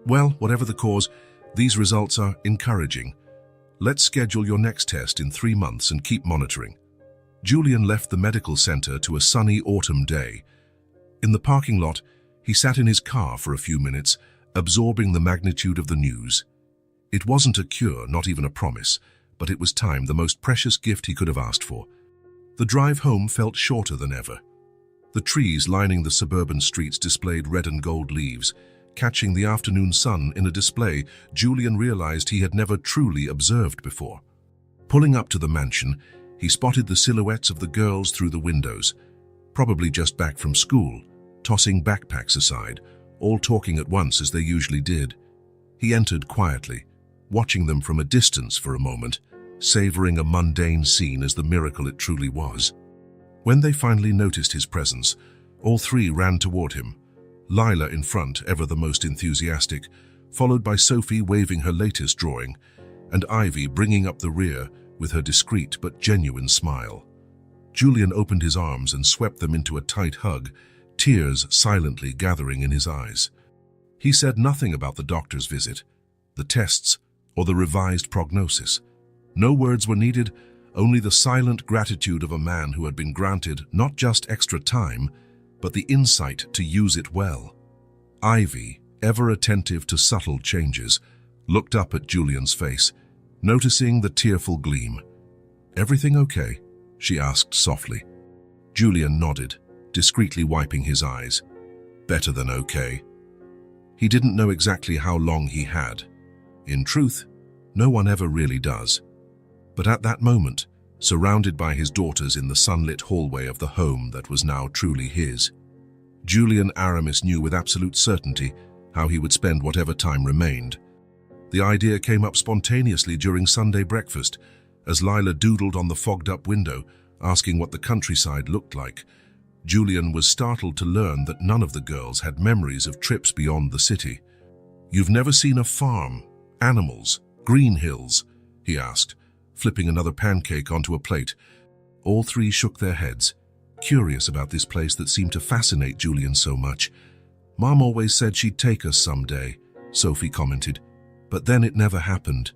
"Well, whatever the cause, these results are encouraging. Let's schedule your next test in 3 months and keep monitoring." Julian left the medical center to a sunny autumn day. In the parking lot, he sat in his car for a few minutes, absorbing the magnitude of the news. It wasn't a cure, not even a promise, but it was time, the most precious gift he could have asked for. The drive home felt shorter than ever. The trees lining the suburban streets displayed red and gold leaves. Catching the afternoon sun in a display Julian realized he had never truly observed before. Pulling up to the mansion, he spotted the silhouettes of the girls through the windows, probably just back from school, tossing backpacks aside, all talking at once as they usually did. He entered quietly, watching them from a distance for a moment, savoring a mundane scene as the miracle it truly was. When they finally noticed his presence, all 3 ran toward him, Lila in front, ever the most enthusiastic, followed by Sophie waving her latest drawing, and Ivy bringing up the rear with her discreet but genuine smile. Julian opened his arms and swept them into a tight hug, tears silently gathering in his eyes. He said nothing about the doctor's visit, the tests, or the revised prognosis. No words were needed, only the silent gratitude of a man who had been granted not just extra time, but the insight to use it well. Ivy, ever attentive to subtle changes, looked up at Julian's face, noticing the tearful gleam. "Everything okay?" she asked softly. Julian nodded, discreetly wiping his eyes. Better than okay. He didn't know exactly how long he had. In truth, no one ever really does. But at that moment, surrounded by his daughters in the sunlit hallway of the home that was now truly his, Julian Aramis knew with absolute certainty how he would spend whatever time remained. The idea came up spontaneously during Sunday breakfast, as Lila doodled on the fogged-up window, asking what the countryside looked like. Julian was startled to learn that none of the girls had memories of trips beyond the city. "You've never seen a farm, animals, green hills?" he asked, flipping another pancake onto a plate. All 3 shook their heads, curious about this place that seemed to fascinate Julian so much. "Mom always said she'd take us someday," Sophie commented, "but then it never happened."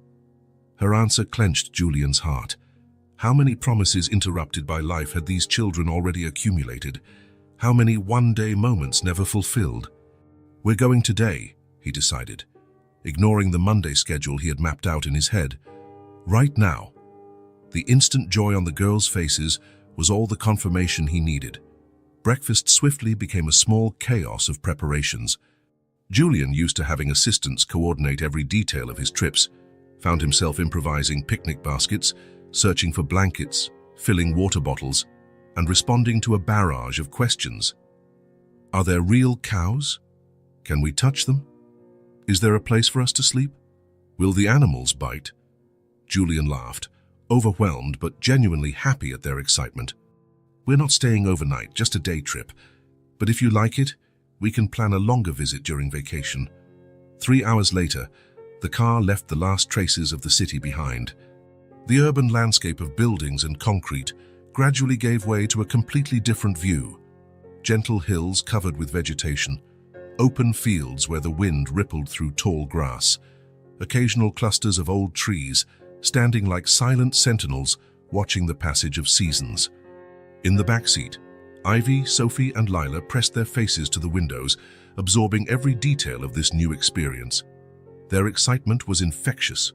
Her answer clenched Julian's heart. How many promises interrupted by life had these children already accumulated? How many one-day moments never fulfilled? "We're going today," he decided, ignoring the Monday schedule he had mapped out in his head. Right now. The instant joy on the girls' faces was all the confirmation he needed. Breakfast swiftly became a small chaos of preparations. Julian, used to having assistants coordinate every detail of his trips, found himself improvising picnic baskets, searching for blankets, filling water bottles, and responding to a barrage of questions. Are there real cows? Can we touch them? Is there a place for us to sleep? Will the animals bite? Julian laughed, overwhelmed but genuinely happy at their excitement. We're not staying overnight, just a day trip. But if you like it, We can plan a longer visit during vacation." 3 hours later, the car left the last traces of the city behind. The urban landscape of buildings and concrete gradually gave way to a completely different view. Gentle hills covered with vegetation, open fields where the wind rippled through tall grass, occasional clusters of old trees standing like silent sentinels watching the passage of seasons. In the backseat, Ivy, Sophie, and Lila pressed their faces to the windows, absorbing every detail of this new experience. Their excitement was infectious,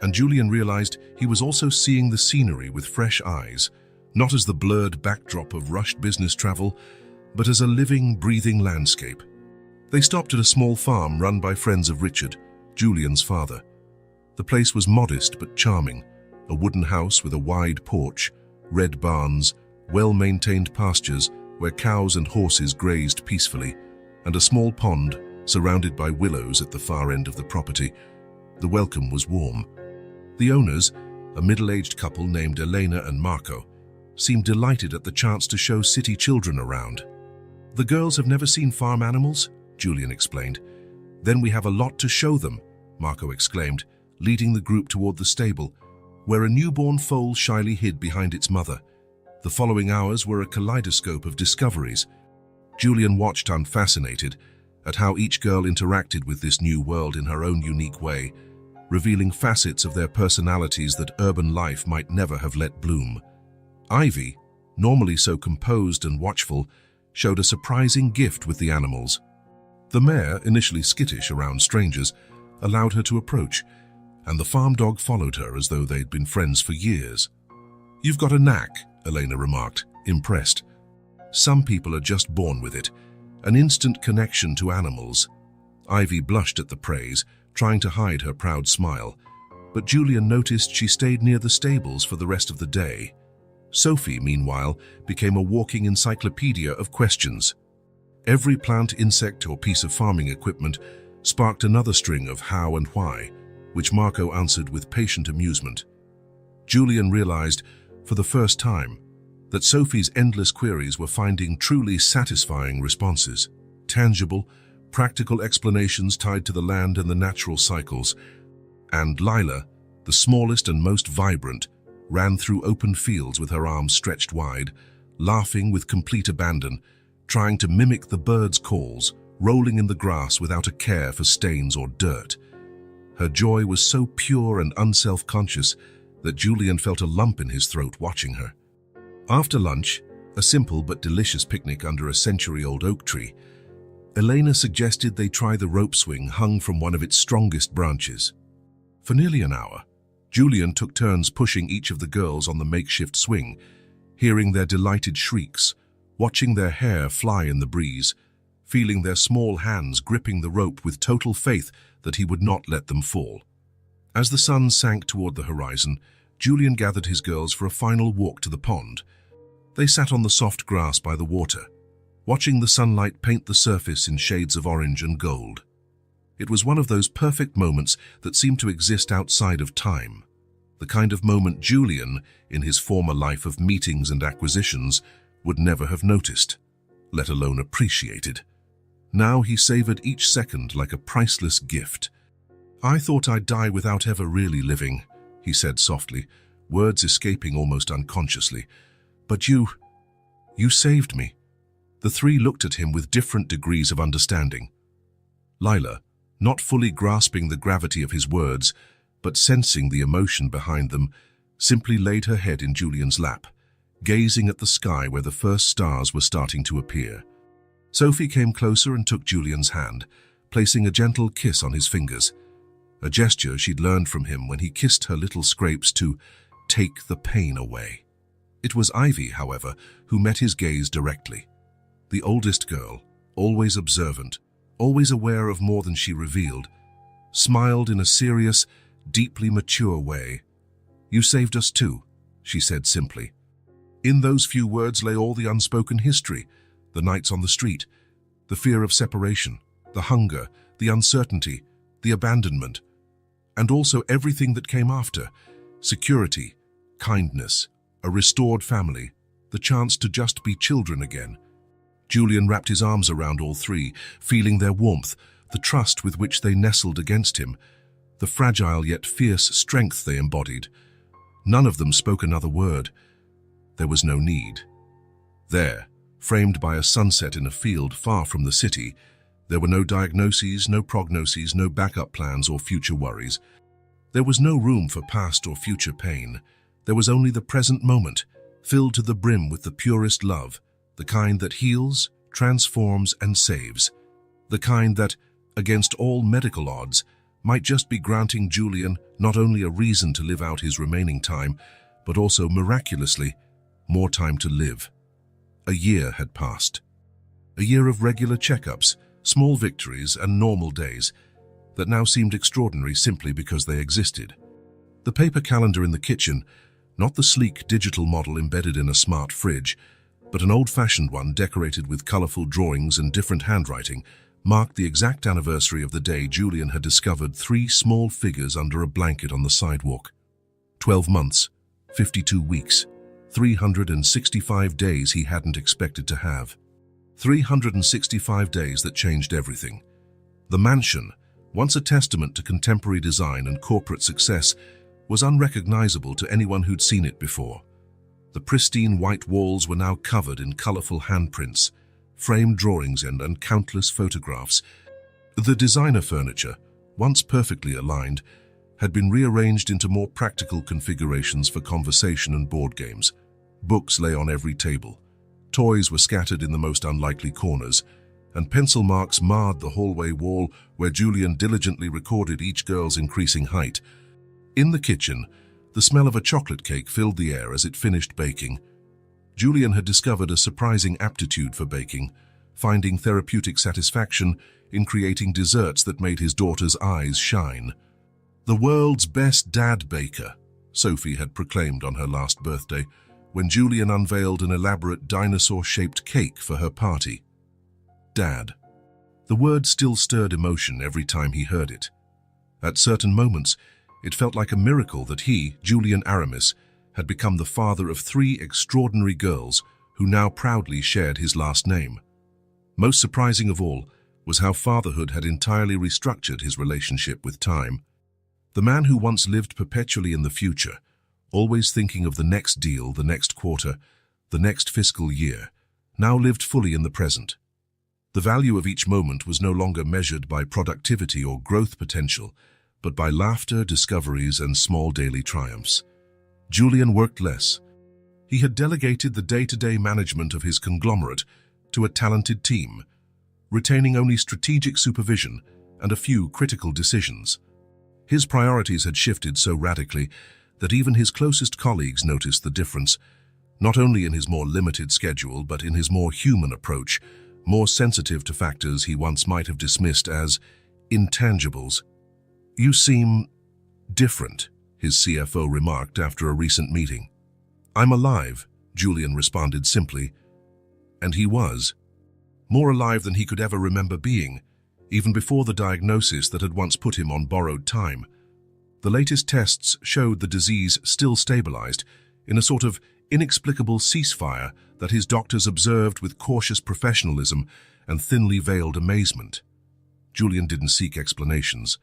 and Julian realized he was also seeing the scenery with fresh eyes, not as the blurred backdrop of rushed business travel, but as a living, breathing landscape. They stopped at a small farm run by friends of Richard, Julian's father. The place was modest but charming, a wooden house with a wide porch, red barns, well-maintained pastures where cows and horses grazed peacefully, and a small pond surrounded by willows at the far end of the property. The welcome was warm. The owners, a middle-aged couple named Elena and Marco, seemed delighted at the chance to show city children around. "The girls have never seen farm animals," Julian explained. "Then we have a lot to show them," Marco exclaimed, leading the group toward the stable, where a newborn foal shyly hid behind its mother. The following hours were a kaleidoscope of discoveries. Julian watched unfascinated at how each girl interacted with this new world in her own unique way, revealing facets of their personalities that urban life might never have let bloom. Ivy, normally so composed and watchful, showed a surprising gift with the animals. The mare, initially skittish around strangers, allowed her to approach, and the farm dog followed her as though they'd been friends for years. "You've got a knack," Elena remarked, impressed. "Some people are just born with it, an instant connection to animals." Ivy blushed at the praise, trying to hide her proud smile, but Julian noticed she stayed near the stables for the rest of the day. Sophie, meanwhile, became a walking encyclopedia of questions. Every plant, insect, or piece of farming equipment sparked another string of how and why, which Marco answered with patient amusement. Julian realized, for the first time, that Sophie's endless queries were finding truly satisfying responses, tangible, practical explanations tied to the land and the natural cycles. And Lila, the smallest and most vibrant, ran through open fields with her arms stretched wide, laughing with complete abandon, trying to mimic the birds' calls, rolling in the grass without a care for stains or dirt. Her joy was so pure and unself-conscious that Julian felt a lump in his throat watching her. After lunch, a simple but delicious picnic under a century-old oak tree, Elena suggested they try the rope swing hung from one of its strongest branches. For nearly an hour, Julian took turns pushing each of the girls on the makeshift swing, hearing their delighted shrieks, watching their hair fly in the breeze, feeling their small hands gripping the rope with total faith that he would not let them fall. As the sun sank toward the horizon, Julian gathered his girls for a final walk to the pond. They sat on the soft grass by the water, watching the sunlight paint the surface in shades of orange and gold. It was one of those perfect moments that seemed to exist outside of time, the kind of moment Julian, in his former life of meetings and acquisitions, would never have noticed, let alone appreciated. Now he savored each second like a priceless gift. "I thought I'd die without ever really living," he said softly, words escaping almost unconsciously. "But you saved me." The three looked at him with different degrees of understanding. Lila, not fully grasping the gravity of his words, but sensing the emotion behind them, simply laid her head in Julian's lap, gazing at the sky where the first stars were starting to appear. Sophie came closer and took Julian's hand, placing a gentle kiss on his fingers, a gesture she'd learned from him when he kissed her little scrapes to take the pain away. It was Ivy, however, who met his gaze directly. The oldest girl, always observant, always aware of more than she revealed, smiled in a serious, deeply mature way. "You saved us too," she said simply. In those few words lay all the unspoken history, the nights on the street, the fear of separation, the hunger, the uncertainty, the abandonment, and also everything that came after: security, kindness, a restored family, the chance to just be children again. Julian wrapped his arms around all three, feeling their warmth, the trust with which they nestled against him, the fragile yet fierce strength they embodied. None of them spoke another word. There was no need. There, framed by a sunset in a field far from the city, there were no diagnoses, no prognoses, no backup plans or future worries. There was no room for past or future pain. There was only the present moment, filled to the brim with the purest love, the kind that heals, transforms, and saves. The kind that, against all medical odds, might just be granting Julian not only a reason to live out his remaining time, but also, miraculously, more time to live. A year had passed. A year of regular checkups, small victories, and normal days that now seemed extraordinary simply because they existed. The paper calendar in the kitchen, not the sleek digital model embedded in a smart fridge, but an old-fashioned one decorated with colorful drawings and different handwriting, marked the exact anniversary of the day Julian had discovered 3 small figures under a blanket on the sidewalk. 12 months, 52 weeks, 365 days he hadn't expected to have. 365 days that changed everything. The mansion, once a testament to contemporary design and corporate success, was unrecognizable to anyone who'd seen it before. The pristine white walls were now covered in colorful handprints, framed drawings and countless photographs. The designer furniture, once perfectly aligned, had been rearranged into more practical configurations for conversation and board games. Books lay on every table. Toys were scattered in the most unlikely corners, and pencil marks marred the hallway wall where Julian diligently recorded each girl's increasing height. In the kitchen, the smell of a chocolate cake filled the air as it finished baking. Julian had discovered a surprising aptitude for baking, finding therapeutic satisfaction in creating desserts that made his daughter's eyes shine. The world's best dad baker, Sophie had proclaimed on her last birthday, when Julian unveiled an elaborate dinosaur-shaped cake for her party. Dad. The word still stirred emotion every time he heard it. At certain moments, it felt like a miracle that he, Julian Aramis, had become the father of 3 extraordinary girls who now proudly shared his last name. Most surprising of all was how fatherhood had entirely restructured his relationship with time. The man who once lived perpetually in the future, always thinking of the next deal, the next quarter, the next fiscal year, now lived fully in the present. The value of each moment was no longer measured by productivity or growth potential, but by laughter, discoveries, and small daily triumphs. Julian worked less. He had delegated the day-to-day management of his conglomerate to a talented team, retaining only strategic supervision and a few critical decisions. His priorities had shifted so radically that even his closest colleagues noticed the difference, not only in his more limited schedule, but in his more human approach, more sensitive to factors he once might have dismissed as intangibles. "You seem different," his CFO remarked after a recent meeting. "I'm alive," Julian responded simply. And he was. More alive than he could ever remember being, even before the diagnosis that had once put him on borrowed time. The latest tests showed the disease still stabilized, in a sort of inexplicable ceasefire that his doctors observed with cautious professionalism and thinly veiled amazement. Julian didn't seek explanations.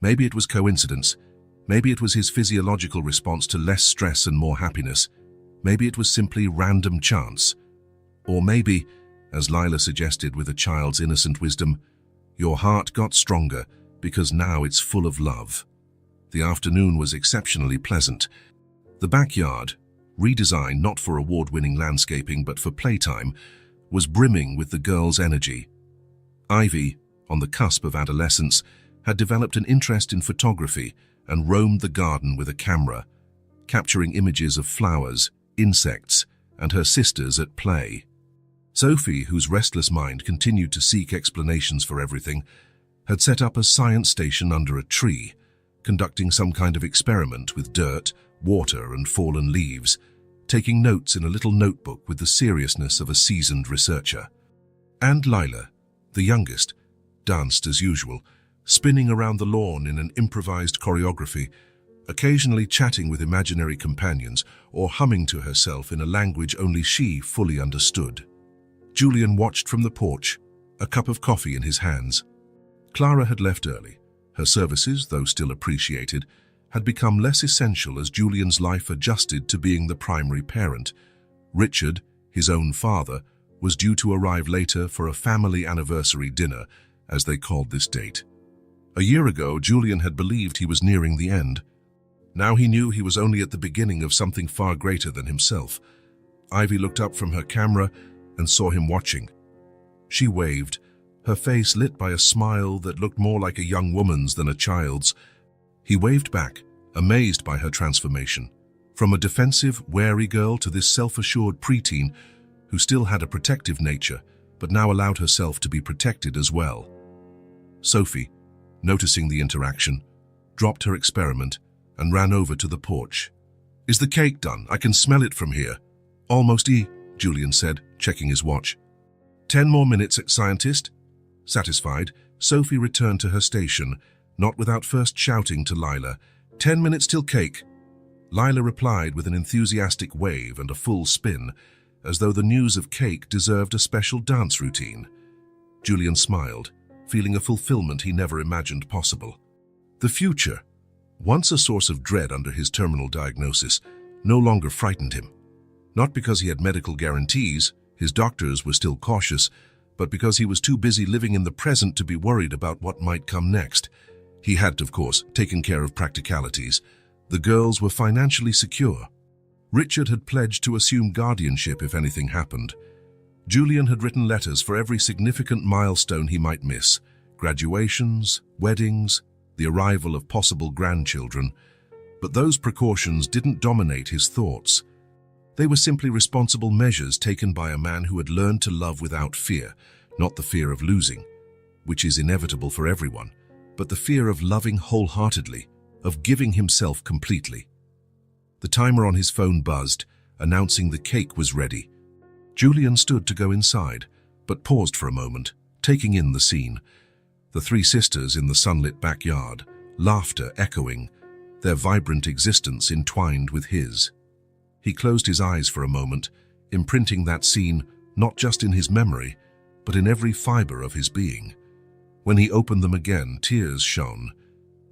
Maybe it was coincidence. Maybe it was his physiological response to less stress and more happiness. Maybe it was simply random chance. Or maybe, as Lila suggested with a child's innocent wisdom, your heart got stronger because now it's full of love. The afternoon was exceptionally pleasant. The backyard, redesigned not for award-winning landscaping but for playtime, was brimming with the girls' energy. Ivy, on the cusp of adolescence, had developed an interest in photography and roamed the garden with a camera, capturing images of flowers, insects, and her sisters at play. Sophie, whose restless mind continued to seek explanations for everything, had set up a science station under a tree, conducting some kind of experiment with dirt, water, and fallen leaves, taking notes in a little notebook with the seriousness of a seasoned researcher. And Lila, the youngest, danced as usual, spinning around the lawn in an improvised choreography, occasionally chatting with imaginary companions or humming to herself in a language only she fully understood. Julian watched from the porch, a cup of coffee in his hands. Clara had left early. Her services, though still appreciated, had become less essential as Julian's life adjusted to being the primary parent. Richard, his own father, was due to arrive later for a family anniversary dinner, as they called this date. A year ago, Julian had believed he was nearing the end. Now he knew he was only at the beginning of something far greater than himself. Ivy looked up from her camera and saw him watching. She waved, her face lit by a smile that looked more like a young woman's than a child's. He waved back, amazed by her transformation, from a defensive, wary girl to this self-assured preteen who still had a protective nature, but now allowed herself to be protected as well. Sophie, noticing the interaction, dropped her experiment and ran over to the porch. "Is the cake done? I can smell it from here." "Almost, Julian said, checking his watch. 10 more minutes, scientist." Satisfied, Sophie returned to her station, not without first shouting to Lila, "10 minutes till cake." Lila replied with an enthusiastic wave and a full spin, as though the news of cake deserved a special dance routine. Julian smiled, feeling a fulfillment he never imagined possible. The future, once a source of dread under his terminal diagnosis, no longer frightened him. Not because he had medical guarantees, his doctors were still cautious, but because he was too busy living in the present to be worried about what might come next. He had, of course, taken care of practicalities. The girls were financially secure. Richard had pledged to assume guardianship if anything happened. Julian had written letters for every significant milestone he might miss: graduations, weddings, the arrival of possible grandchildren. But those precautions didn't dominate his thoughts. They were simply responsible measures taken by a man who had learned to love without fear, not the fear of losing, which is inevitable for everyone, but the fear of loving wholeheartedly, of giving himself completely. The timer on his phone buzzed, announcing the cake was ready. Julian stood to go inside, but paused for a moment, taking in the scene. The three sisters in the sunlit backyard, laughter echoing, their vibrant existence entwined with his. He closed his eyes for a moment, imprinting that scene not just in his memory, but in every fiber of his being. When he opened them again, tears shone,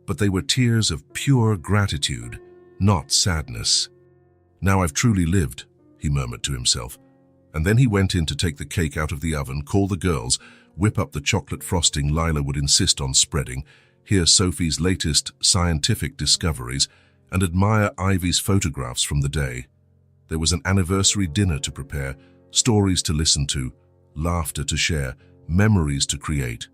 but they were tears of pure gratitude, not sadness. "Now I've truly lived," he murmured to himself. And then he went in to take the cake out of the oven, call the girls, whip up the chocolate frosting Lila would insist on spreading, hear Sophie's latest scientific discoveries, and admire Ivy's photographs from the day. There was an anniversary dinner to prepare, stories to listen to, laughter to share, memories to create.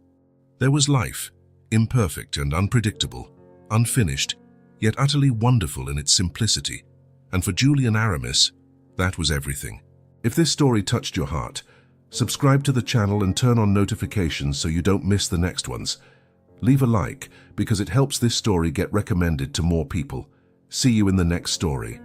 There was life, imperfect and unpredictable, unfinished, yet utterly wonderful in its simplicity. And for Julian Aramis, that was everything. If this story touched your heart, subscribe to the channel and turn on notifications so you don't miss the next ones. Leave a like because it helps this story get recommended to more people. See you in the next story.